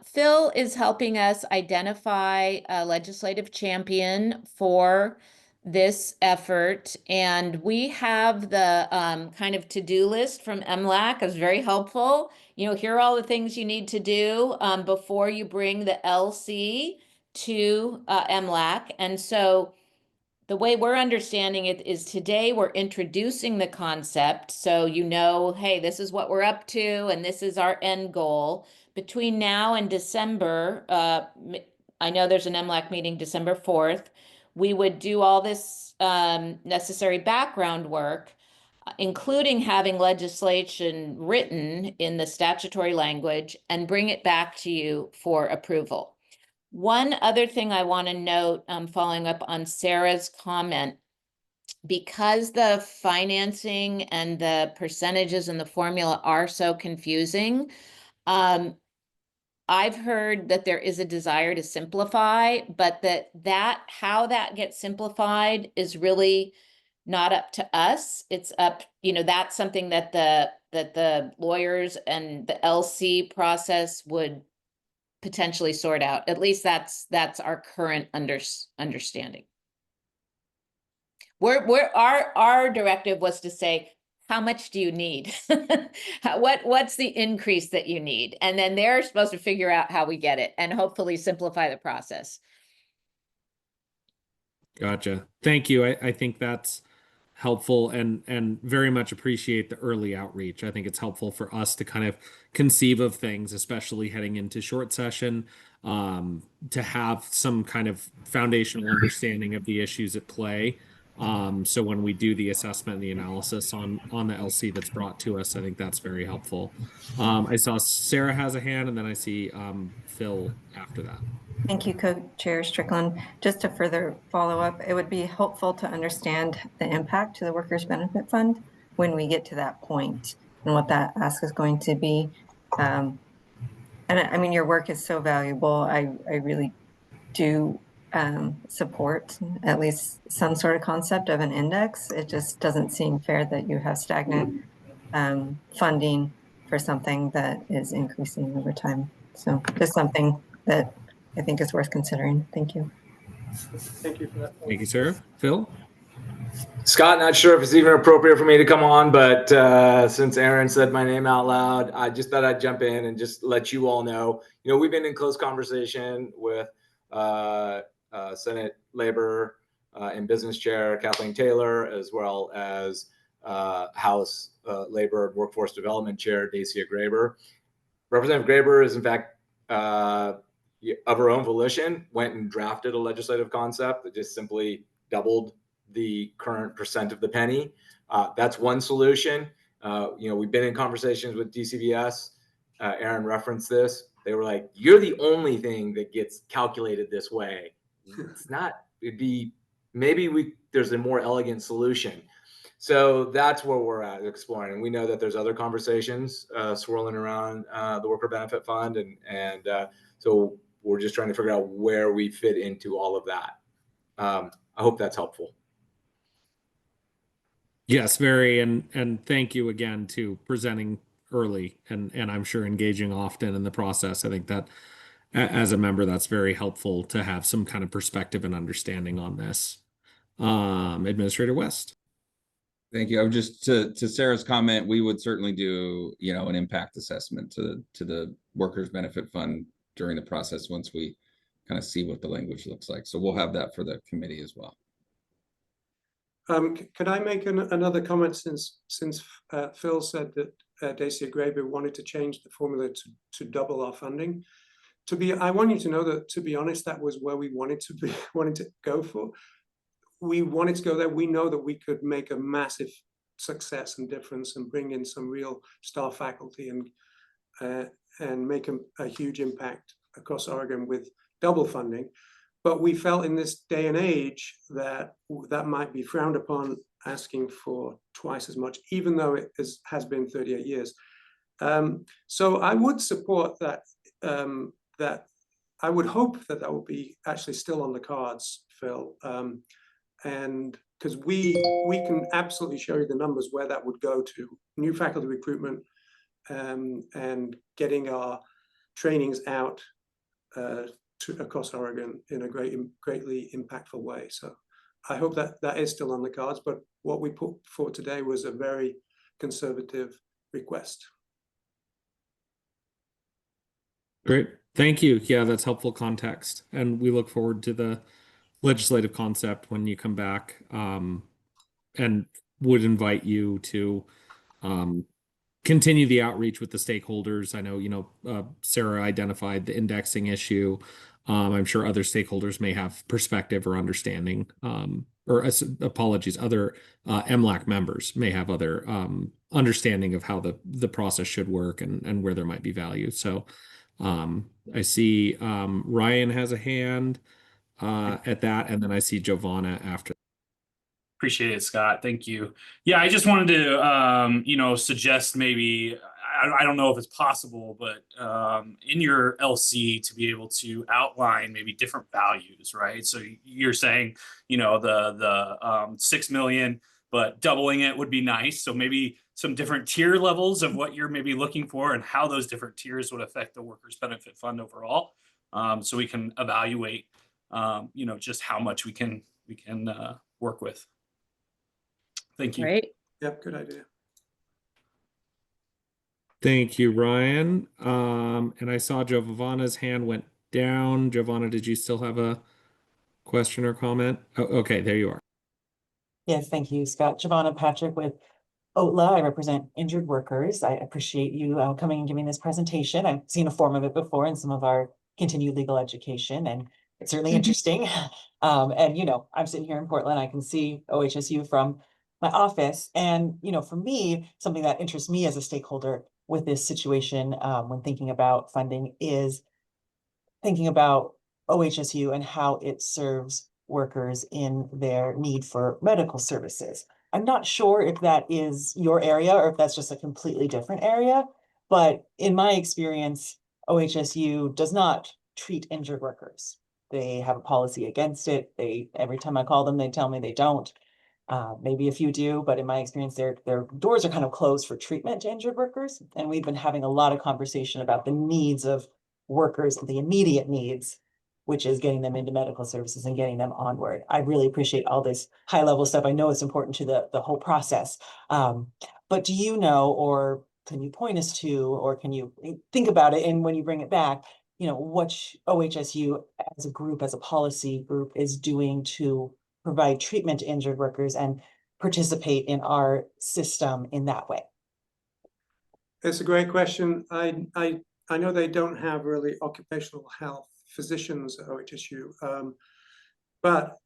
Phil is helping us identify a legislative champion for this effort. And we have the kind of to-do list from MLAC. It's very helpful. Here are all the things you need to do before you bring the LC to MLAC. And so the way we're understanding it is today we're introducing the concept. So hey, this is what we're up to, and this is our end goal. Between now and December, I know there's an MLAC meeting December 4th. We would do all this necessary background work, including having legislation written in the statutory language, and bring it back to you for approval. One other thing I want to note, following up on Sarah's comment, because the financing and the percentages and the formula are so confusing, I've heard that there is a desire to simplify, but how that gets simplified is really not up to us. It's up, that's something that the lawyers and the LC process would potentially sort out. At least that's our current understanding. Our directive was to say, how much do you need? What's the increase that you need? And then they're supposed to figure out how we get it and hopefully simplify the process. Gotcha. Thank you. I think that's helpful and very much appreciate the early outreach. I think it's helpful for us to kind of conceive of things, especially heading into short session, to have some kind of foundational understanding of the issues at play. So when we do the assessment and the analysis on the LC that's brought to us, I think that's very helpful. I saw Sarah has a hand, and then I see Phil after that. Thank you, Co-Chair Strickland. Just to further follow up, it would be helpful to understand the impact to the Workers' Benefit Fund when we get to that point and what that ask is going to be. And I mean, your work is so valuable. I really do support at least some sort of concept of an index. It just doesn't seem fair that you have stagnant funding for something that is increasing over time. So just something that I think is worth considering. Thank you. Thank you for that. Thank you, Sarah. Phil? Scott, not sure if it's even appropriate for me to come on, but since Aaron said my name out loud, I just thought I'd jump in and just let you all know, we've been in close conversation with Senate Labor and Business Chair Kathleen Taylor, as well as House Labor and Workforce Development Chair Dacia Graber. Representative Graber is, in fact, of her own volition, went and drafted a legislative concept that just simply doubled the current percent of the penny. That's one solution. We've been in conversations with DCBS. Aaron referenced this. They were like, "You're the only thing that gets calculated this way." It's not. It'd be there's a more elegant solution. So that's where we're at exploring. And we know that there's other conversations swirling around the Worker Benefit Fund, and so we're just trying to figure out where we fit into all of that. I hope that's helpful. Yes, very, and thank you again to presenting early and I'm sure engaging often in the process. I think that as a member, that's very helpful to have some kind of perspective and understanding on this. Administrator West. Thank you. I would just to Sarah's comment, we would certainly do, an impact assessment to the Workers Benefit Fund during the process once we kind of see what the language looks like. So we'll have that for the committee as well. Could I make another comment since Phil said that Dacia Graber wanted to change the formula to double our funding? I want you to know that, to be honest, that was where we wanted to go for. We wanted to go there. We know that we could make a massive success and difference and bring in some real staff faculty and make a huge impact across Oregon with double funding. But we felt in this day and age that might be frowned upon, asking for twice as much, even though it has been 38 years. So I would support that. That I would hope that will be actually still on the cards, Phil. And because we can absolutely show you the numbers where that would go to: new faculty recruitment and getting our trainings out across Oregon in a greatly impactful way. So I hope that is still on the cards, but what we put forward today was a very conservative request. Great. Thank you. Yeah, that's helpful context. And we look forward to the legislative concept when you come back, and would invite you to continue the outreach with the stakeholders. I know, Sarah identified the indexing issue. I'm sure other stakeholders may have perspective or understanding, other MLAC members may have other understanding of how the process should work and where there might be value. So I see Ryan has a hand at that, and then I see Giovanna after. Appreciate it, Scott. Thank you. Yeah, I just wanted to, suggest maybe, I don't know if it's possible, but in your LC to be able to outline maybe different values, right? So you're saying, the 6 million but doubling it would be nice. So maybe some different tier levels of what you're maybe looking for and how those different tiers would affect the workers' benefit fund overall. So we can evaluate, just how much we can work with. Thank you. Right? Yep, good idea. Thank you, Ryan. And I saw Giovanna's hand went down. Giovanna, did you still have a question or comment? Oh, okay, there you are. Yes, thank you, Scott. Giovanna Patrick with OTLA. I represent injured workers. I appreciate you coming and giving this presentation. I've seen a form of it before in some of our continued legal education, and it's certainly interesting. And I'm sitting here in Portland. I can see OHSU from my office. And for me, something that interests me as a stakeholder with this situation when thinking about funding is thinking about OHSU and how it serves workers in their need for medical services. I'm not sure if that is your area or if that's just a completely different area, but in my experience, OHSU does not treat injured workers. They have a policy against it. Every time I call them, they tell me they don't. Maybe a few do, but in my experience, their doors are kind of closed for treatment to injured workers. And we've been having a lot of conversation about the needs of workers, the immediate needs, which is getting them into medical services and getting them onward. I really appreciate all this high level stuff. I know it's important to the whole process. But do you know, or can you point us to, or can you think about it? And when you bring it back, what OHSU as a group, as a policy group is doing to provide treatment to injured workers and participate in our system in that way? It's a great question. I know they don't have really occupational health physicians at OHSU, but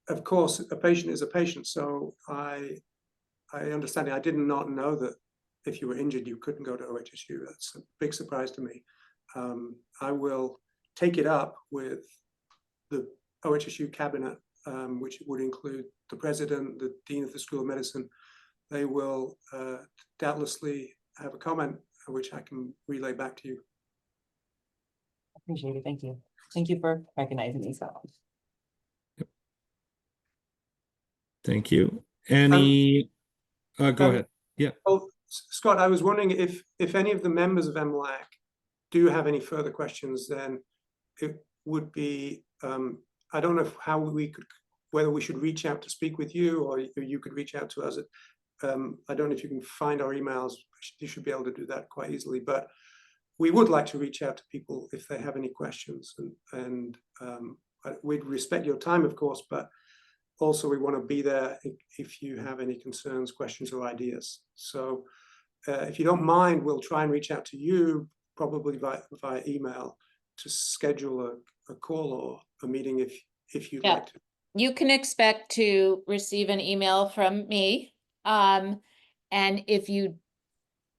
of course a patient is a patient. So I understand it. I did not know that if you were injured you couldn't go to OHSU. That's a big surprise to me. I will take it up with the OHSU cabinet, which would include the president, the dean of the School of Medicine. They will doubtlessly have a comment which I can relay back to you. Appreciate it. Thank you. Thank you for recognizing these. Thank you. Any, go ahead. Yeah. Oh, Scott, I was wondering if any of the members of MLAC do have any further questions, then it would be, I don't know how whether we should reach out to speak with you or you could reach out to us. I don't know if you can find our emails. You should be able to do that quite easily, but we would like to reach out to people if they have any questions, and we'd respect your time, of course, but also we want to be there if you have any concerns, questions, or ideas. So if you don't mind, we'll try and reach out to you probably via email to schedule a call or a meeting if you'd like to. You can expect to receive an email from me. And if you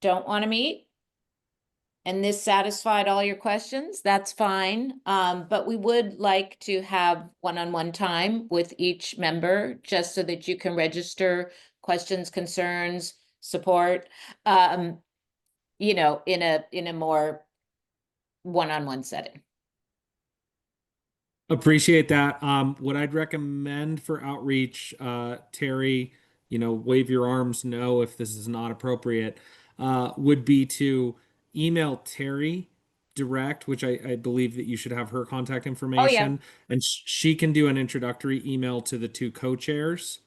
don't want to meet and this satisfied all your questions, that's fine. But we would like to have one-on-one time with each member just so that you can register questions, concerns, support, in a more one-on-one setting. Appreciate that. What I'd recommend for outreach, Terry, wave your arms no if this is not appropriate, would be to email Terry direct, which I believe that you should have her contact information. And she can do an introductory email to the two co-chairs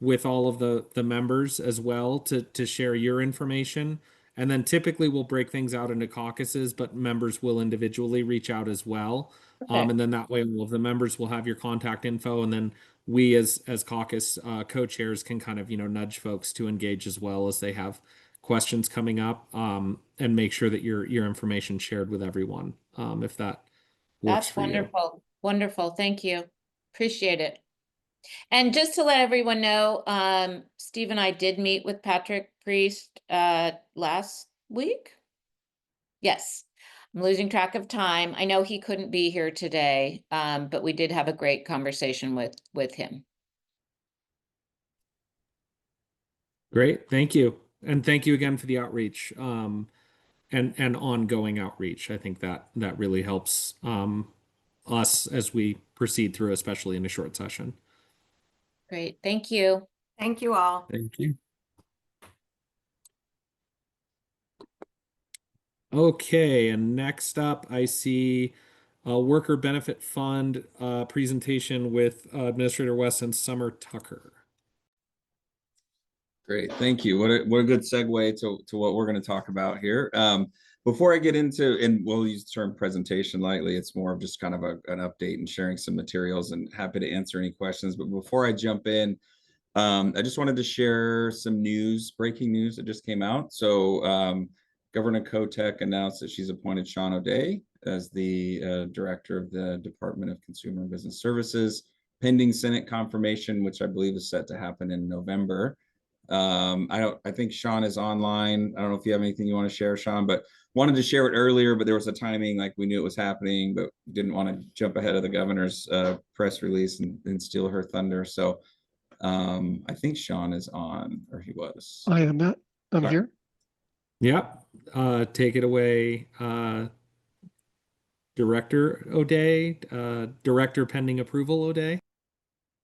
with all of the members as well to share your information. And then typically we'll break things out into caucuses, but members will individually reach out as well. Okay. And then that way all of the members will have your contact info. And then we as caucus co-chairs can kind of, nudge folks to engage as well as they have questions coming up, and make sure that your information shared with everyone, if that works for you. That's wonderful. Wonderful. Thank you. Appreciate it. And just to let everyone know, Steve and I did meet with Patrick Priest last week. Yes, I'm losing track of time. I know he couldn't be here today, but we did have a great conversation with him. Great, thank you. And thank you again for the outreach, and ongoing outreach. I think that really helps us as we proceed through, especially in a short session. Great, thank you. Thank you all. Thank you. Okay, and next up, I see a worker benefit fund presentation with Administrator West and Summer Tucker. Great, thank you. What a good segue to what we're going to talk about here. Before I get into, and we'll use the term presentation lightly, it's more of just kind of an update and sharing some materials, and happy to answer any questions. But before I jump in, I just wanted to share some breaking news that just came out. So Governor Kotek announced that she's appointed Sean O'Day as the director of the Department of Consumer and Business Services, pending Senate confirmation, which I believe is set to happen in November. I think Sean is online. I don't know if you have anything you want to share, Sean, but wanted to share it earlier, but there was a timing, like we knew it was happening, but didn't want to jump ahead of the governor's press release and steal her thunder. So I think Sean is on, or he was. I am not. I'm Sorry. here. Yep. Take it away, Director O'Day, Director pending approval O'Day.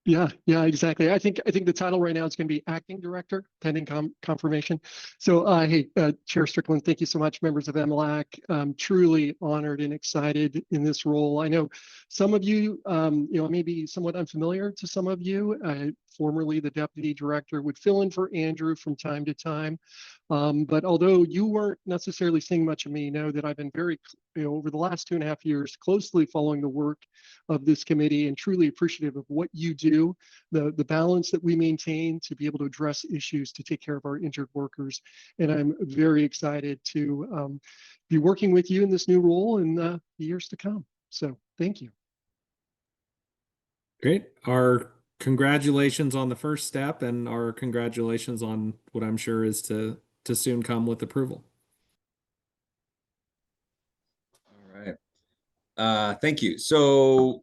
Yeah, exactly. I think the title right now is going to be acting director pending confirmation. So hey, Chair Strickland, thank you so much. Members of MLAC, truly honored and excited in this role. I know some of you, may be somewhat unfamiliar to some of you. Formerly the deputy director would fill in for Andrew from time to time. But although you weren't necessarily seeing much of me, know that I've been very, over the last 2.5 years, closely following the work of this committee and truly appreciative of what you do, the balance that we maintain to be able to address issues to take care of our injured workers. And I'm very excited to be working with you in this new role in the years to come. So thank you. Great. Our congratulations on the first step, and our congratulations on what I'm sure is to soon come with approval. All right. Thank you. So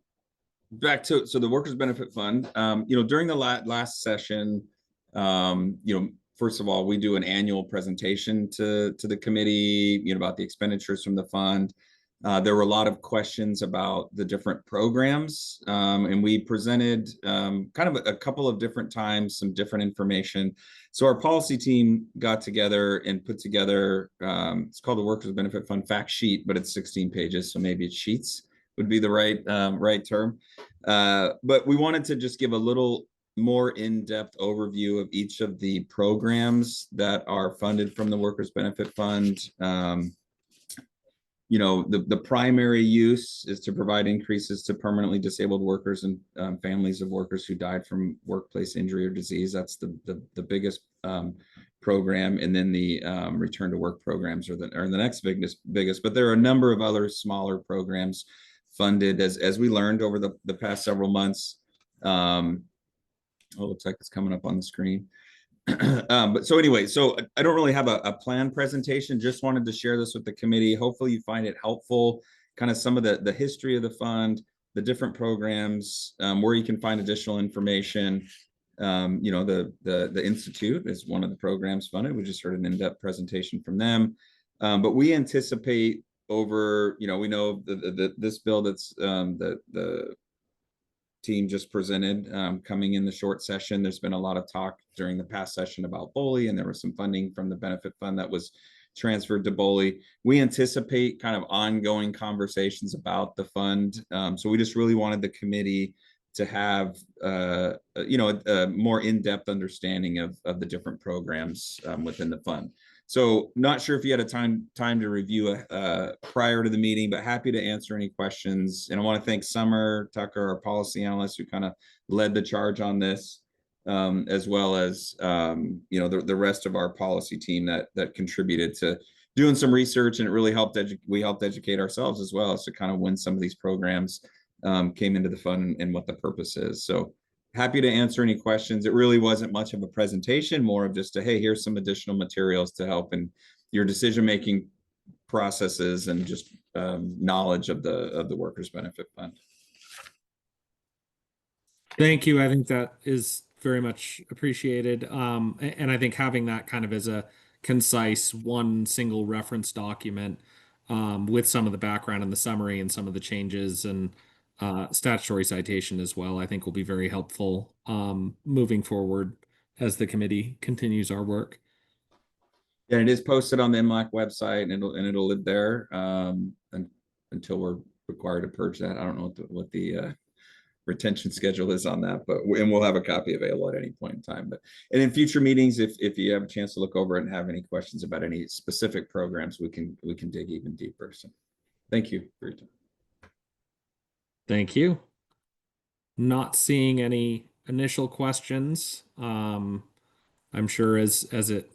back to the Workers Benefit Fund. During the last session, first of all, we do an annual presentation to the committee, about the expenditures from the fund. There were a lot of questions about the different programs, and we presented kind of a couple of different times some different information. So our policy team got together and put together, it's called the Workers Benefit Fund fact sheet, but it's 16 pages, so maybe it's sheets would be the right term. But we wanted to just give a little more in-depth overview of each of the programs that are funded from the Workers Benefit Fund. The primary use is to provide increases to permanently disabled workers and families of workers who died from workplace injury or disease. That's the biggest program, and then the return to work programs are the next biggest. But there are a number of other smaller programs funded as we learned over the past several months. Looks like it's coming up on the screen. But so anyway, so I don't really have a planned presentation, just wanted to share this with the committee. Hopefully you find it helpful, kind of some of the history of the fund, the different programs, where you can find additional information. The Institute is one of the programs funded. We just heard an in-depth presentation from them. But we anticipate over, we know this bill that's the team just presented coming in the short session. There's been a lot of talk during the past session about BOLI, and there was some funding from the benefit fund that was transferred to BOLI. We anticipate kind of ongoing conversations about the fund. So we just really wanted the committee to have a more in-depth understanding of the different programs within the fund. So not sure if you had a time to review prior to the meeting, but happy to answer any questions. And I want to thank Summer Tucker, our policy analyst, who kind of led the charge on this, as well as the rest of our policy team that contributed to doing some research, and it really helped we helped educate ourselves as well as to kind of when some of these programs came into the fund and what the purpose is. So happy to answer any questions. It really wasn't much of a presentation, more of just hey, here's some additional materials to help in your decision-making processes and just knowledge of the Workers Benefit Fund. Thank you. I think that is very much appreciated. And I think having that kind of as a concise one single reference document with some of the background and the summary and some of the changes and statutory citation as well, I think will be very helpful moving forward as the committee continues our work. Yeah, it is posted on the MLAC website, and it'll live there until we're required to purge that. I don't know what the retention schedule is on that, but we'll have a copy available at any point in time. And in future meetings, if you have a chance to look over it and have any questions about any specific programs, we can dig even deeper. So thank you for your time. Thank you. Not seeing any initial questions. I'm sure as it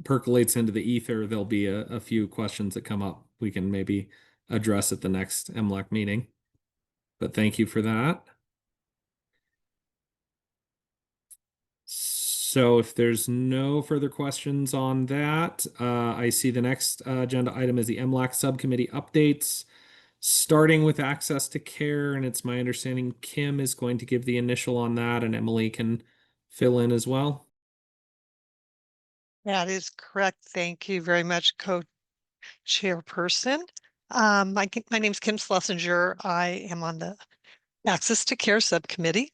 percolates into the ether, there'll be a few questions that come up we can maybe address at the next MLAC meeting. But thank you for that. So if there's no further questions on that, I see the next agenda item is the MLAC subcommittee updates, starting with access to care. And it's my understanding Kim is going to give the initial on that, and Emily can fill in as well. That is correct. Thank you very much, Co-Chairperson. My name is Kim Schlesinger. I am on the Access to Care Subcommittee,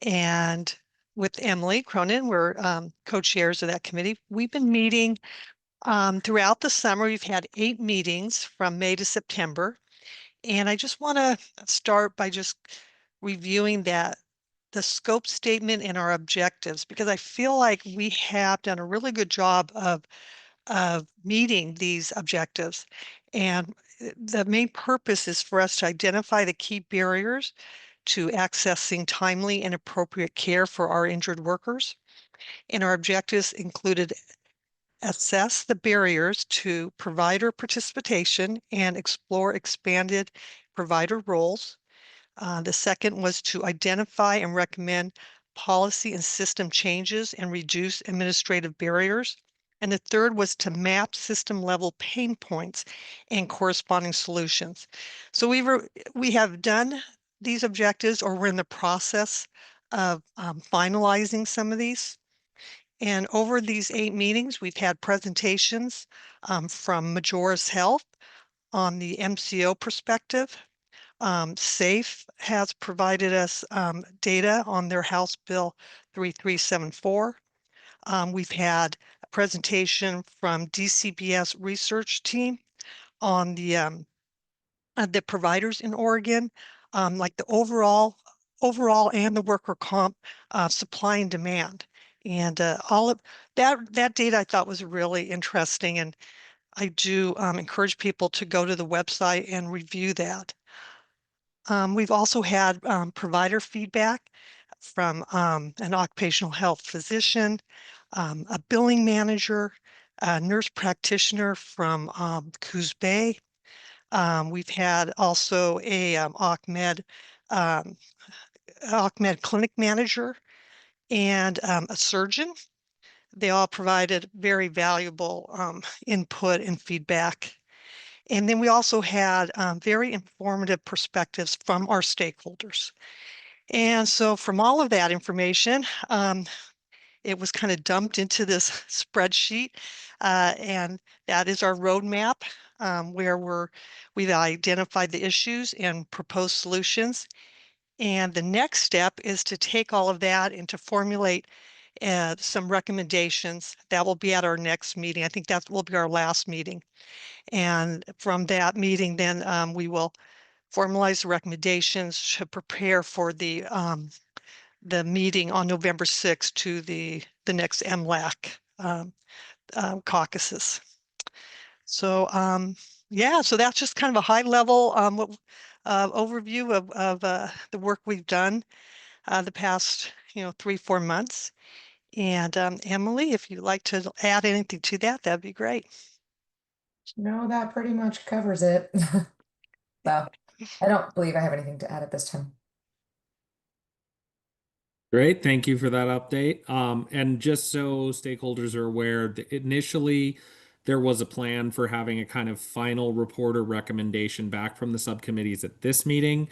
and with Emily Cronin, we're co-chairs of that committee. We've been meeting throughout the summer. We've had 8 meetings from May to September, and I just want to start by just reviewing the scope statement and our objectives, because I feel like we have done a really good job of meeting these objectives. And the main purpose is for us to identify the key barriers to accessing timely and appropriate care for our injured workers. And our objectives included assess the barriers to provider participation and explore expanded provider roles. The second was to identify and recommend policy and system changes and reduce administrative barriers. And the third was to map system level pain points and corresponding solutions. So we have done these objectives, or we're in the process of finalizing some of these. And over these 8 meetings, we've had presentations from Majoris Health on the MCO perspective. SAFE has provided us data on their House Bill 3374. We've had a presentation from DCBS research team on the providers in Oregon, like the overall and the worker comp supply and demand. And all of that data I thought was really interesting. And I do encourage people to go to the website and review that. We've also had provider feedback from an occupational health physician, a billing manager, a nurse practitioner from Coos Bay. We've had also a OCMED clinic manager and a surgeon. They all provided very valuable input and feedback. And then we also had very informative perspectives from our stakeholders. And so from all of that information, it was kind of dumped into this spreadsheet. And that is our roadmap where we've identified the issues and proposed solutions. And the next step is to take all of that and to formulate some recommendations. That will be at our next meeting. I think that will be our last meeting. And from that meeting, then we will formalize the recommendations to prepare for the meeting on November 6th to the next MLAC caucuses. So yeah, so that's just kind of a high level overview of the work we've done the past 3-4 months. And Emily, if you'd like to add anything to that, that'd be great. No, that pretty much covers it. So I don't believe I have anything to add at this time. Great, thank you for that update. And just so stakeholders are aware, initially there was a plan for having a kind of final report or recommendation back from the subcommittees at this meeting.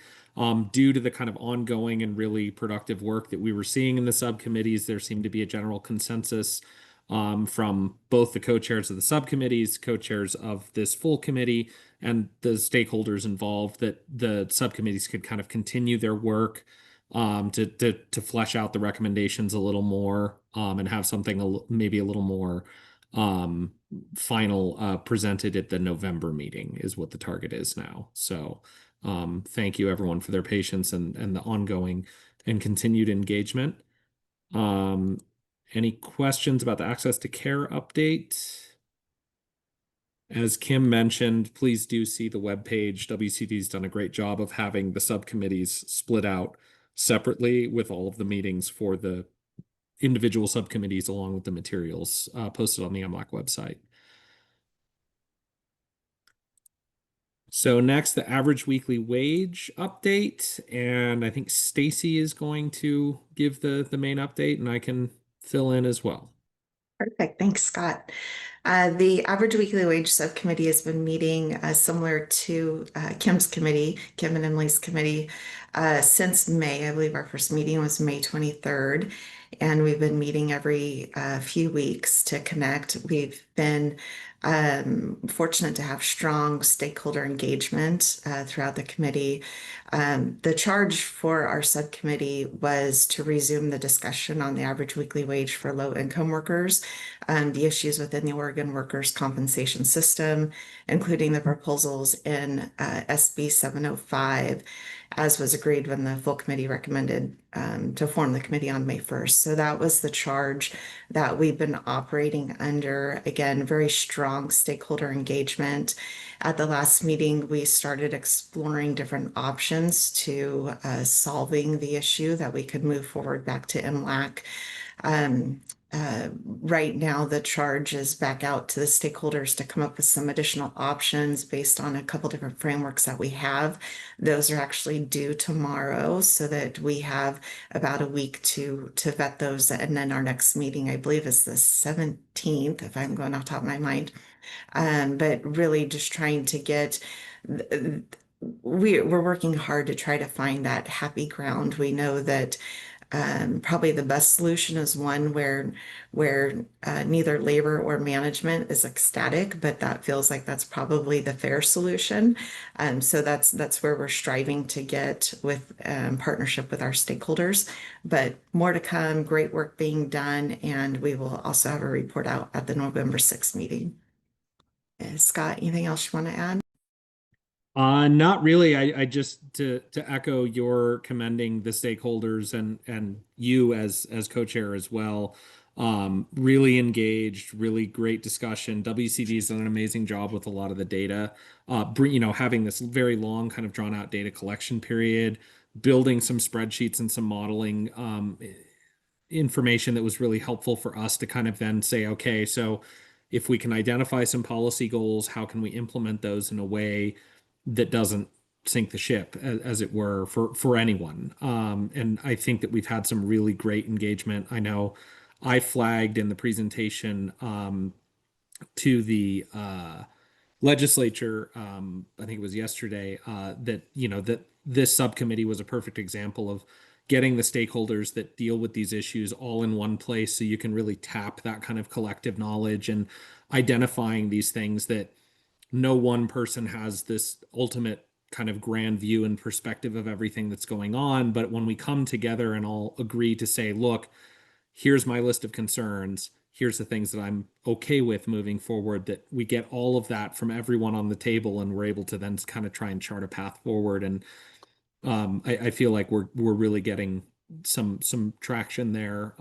Due to the kind of ongoing and really productive work that we were seeing in the subcommittees, there seemed to be a general consensus from both the co-chairs of the subcommittees, co-chairs of this full committee, and the stakeholders involved that the subcommittees could kind of continue their work to flesh out the recommendations a little more, and have something maybe a little more final presented at the November meeting is what the target is now. So thank you everyone for their patience and the ongoing and continued engagement. Any questions about the access to care update? As Kim mentioned, please do see the webpage. WCD's done a great job of having the subcommittees split out separately with all of the meetings for the individual subcommittees along with the materials posted on the MLAC website. So next, the average weekly wage update. And I think Stacy is going to give the main update, and I can fill in as well. Perfect. Thanks, Scott. The average weekly wage subcommittee has been meeting similar to Kim's committee, Kim and Emily's committee, since May. I believe our first meeting was May 23rd, and we've been meeting every few weeks to connect. We've been fortunate to have strong stakeholder engagement throughout the committee. The charge for our subcommittee was to resume the discussion on the average weekly wage for low-income workers, the issues within the Oregon Workers Compensation System, including the proposals in SB 705, as was agreed when the full committee recommended to form the committee on May 1st. So that was the charge that we've been operating under. Again, very strong stakeholder engagement. At the last meeting, we started exploring different options to solving the issue that we could move forward back to MLAC. Right now, the charge is back out to the stakeholders to come up with some additional options based on a couple different frameworks that we have. Those are actually due tomorrow, so that we have about a week to vet those. And then our next meeting, I believe, is the 17th, if I'm going off the top of my mind. But really just trying to get, we're working hard to try to find that happy ground. We know that probably the best solution is one where neither labor or management is ecstatic, but that feels like that's probably the fair solution. So that's where we're striving to get with partnership with our stakeholders. But more to come, great work being done, and we will also have a report out at the November 6th meeting. Scott, anything else you want to add? Not really. I just to echo your commending the stakeholders and you as co-chair as well. Really engaged, really great discussion. WCD's done an amazing job with a lot of the data. Having this very long kind of drawn out data collection period, building some spreadsheets and some modeling information that was really helpful for us to kind of then say, okay, so if we can identify some policy goals, how can we implement those in a way that doesn't sink the ship, as it were, for anyone. And I think that we've had some really great engagement. I know I flagged in the presentation to the legislature, I think it was yesterday, that this subcommittee was a perfect example of getting the stakeholders that deal with these issues all in one place, so you can really tap that kind of collective knowledge and identifying these things that no one person has this ultimate kind of grand view and perspective of everything that's going on. But when we come together and all agree to say, look, here's my list of concerns, here's the things that I'm okay with moving forward, that we get all of that from everyone on the table, and we're able to then kind of try and chart a path forward. And I feel like we're really getting some traction there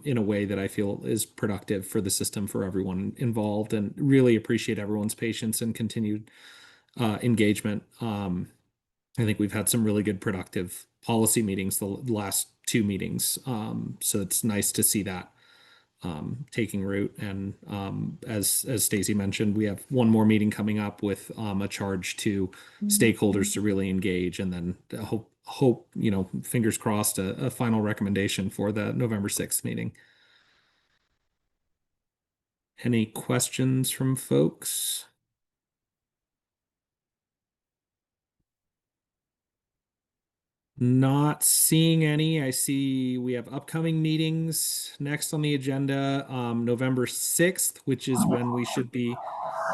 in a way that I feel is productive for the system, for everyone involved, and really appreciate everyone's patience and continued engagement. I think we've had some really good productive policy meetings the last two meetings. So it's nice to see that taking root. And as Stacy mentioned, we have one more meeting coming up with a charge to stakeholders to really engage, and then hope fingers crossed, a final recommendation for the November 6th meeting. Any questions from folks? Not seeing any. I see we have upcoming meetings next on the agenda, November 6th, which is when we should be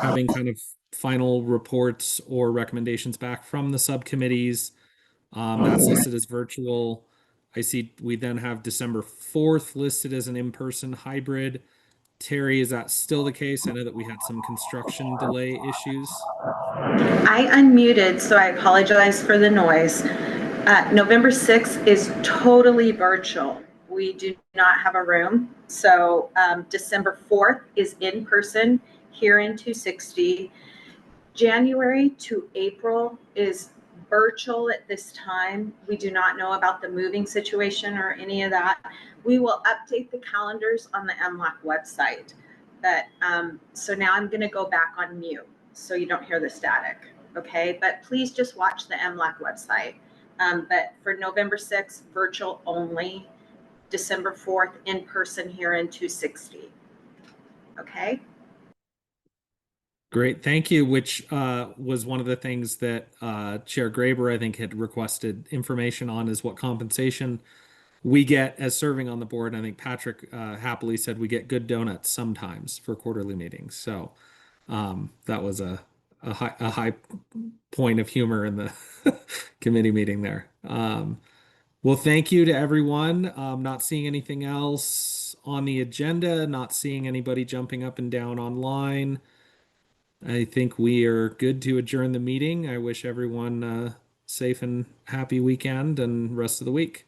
having kind of final reports or recommendations back from the subcommittees. That's listed as virtual. I see we then have December 4th listed as an in-person hybrid. Terry, is that still the case? I know that we had some construction delay issues. I unmuted, so I apologize for the noise. November 6th is totally virtual. We do not have a room. So December 4th is in person here in 260. January to April is virtual at this time. We do not know about the moving situation or any of that. We will update the calendars on the MLAC website. But so now I'm going to go back on mute so you don't hear the static. Okay, but please just watch the MLAC website. But for November 6th, virtual only. December 4th, in person here in 260. Okay. Great, thank you. Which was one of the things that Chair Graber, I think, had requested information on, is what compensation we get as serving on the board. And I think Patrick happily said we get good donuts sometimes for quarterly meetings. So that was a high point of humor in the committee meeting there. Well, thank you to everyone. Not seeing anything else on the agenda, not seeing anybody jumping up and down online. I think we are good to adjourn the meeting. I wish everyone a safe and happy weekend and rest of the week.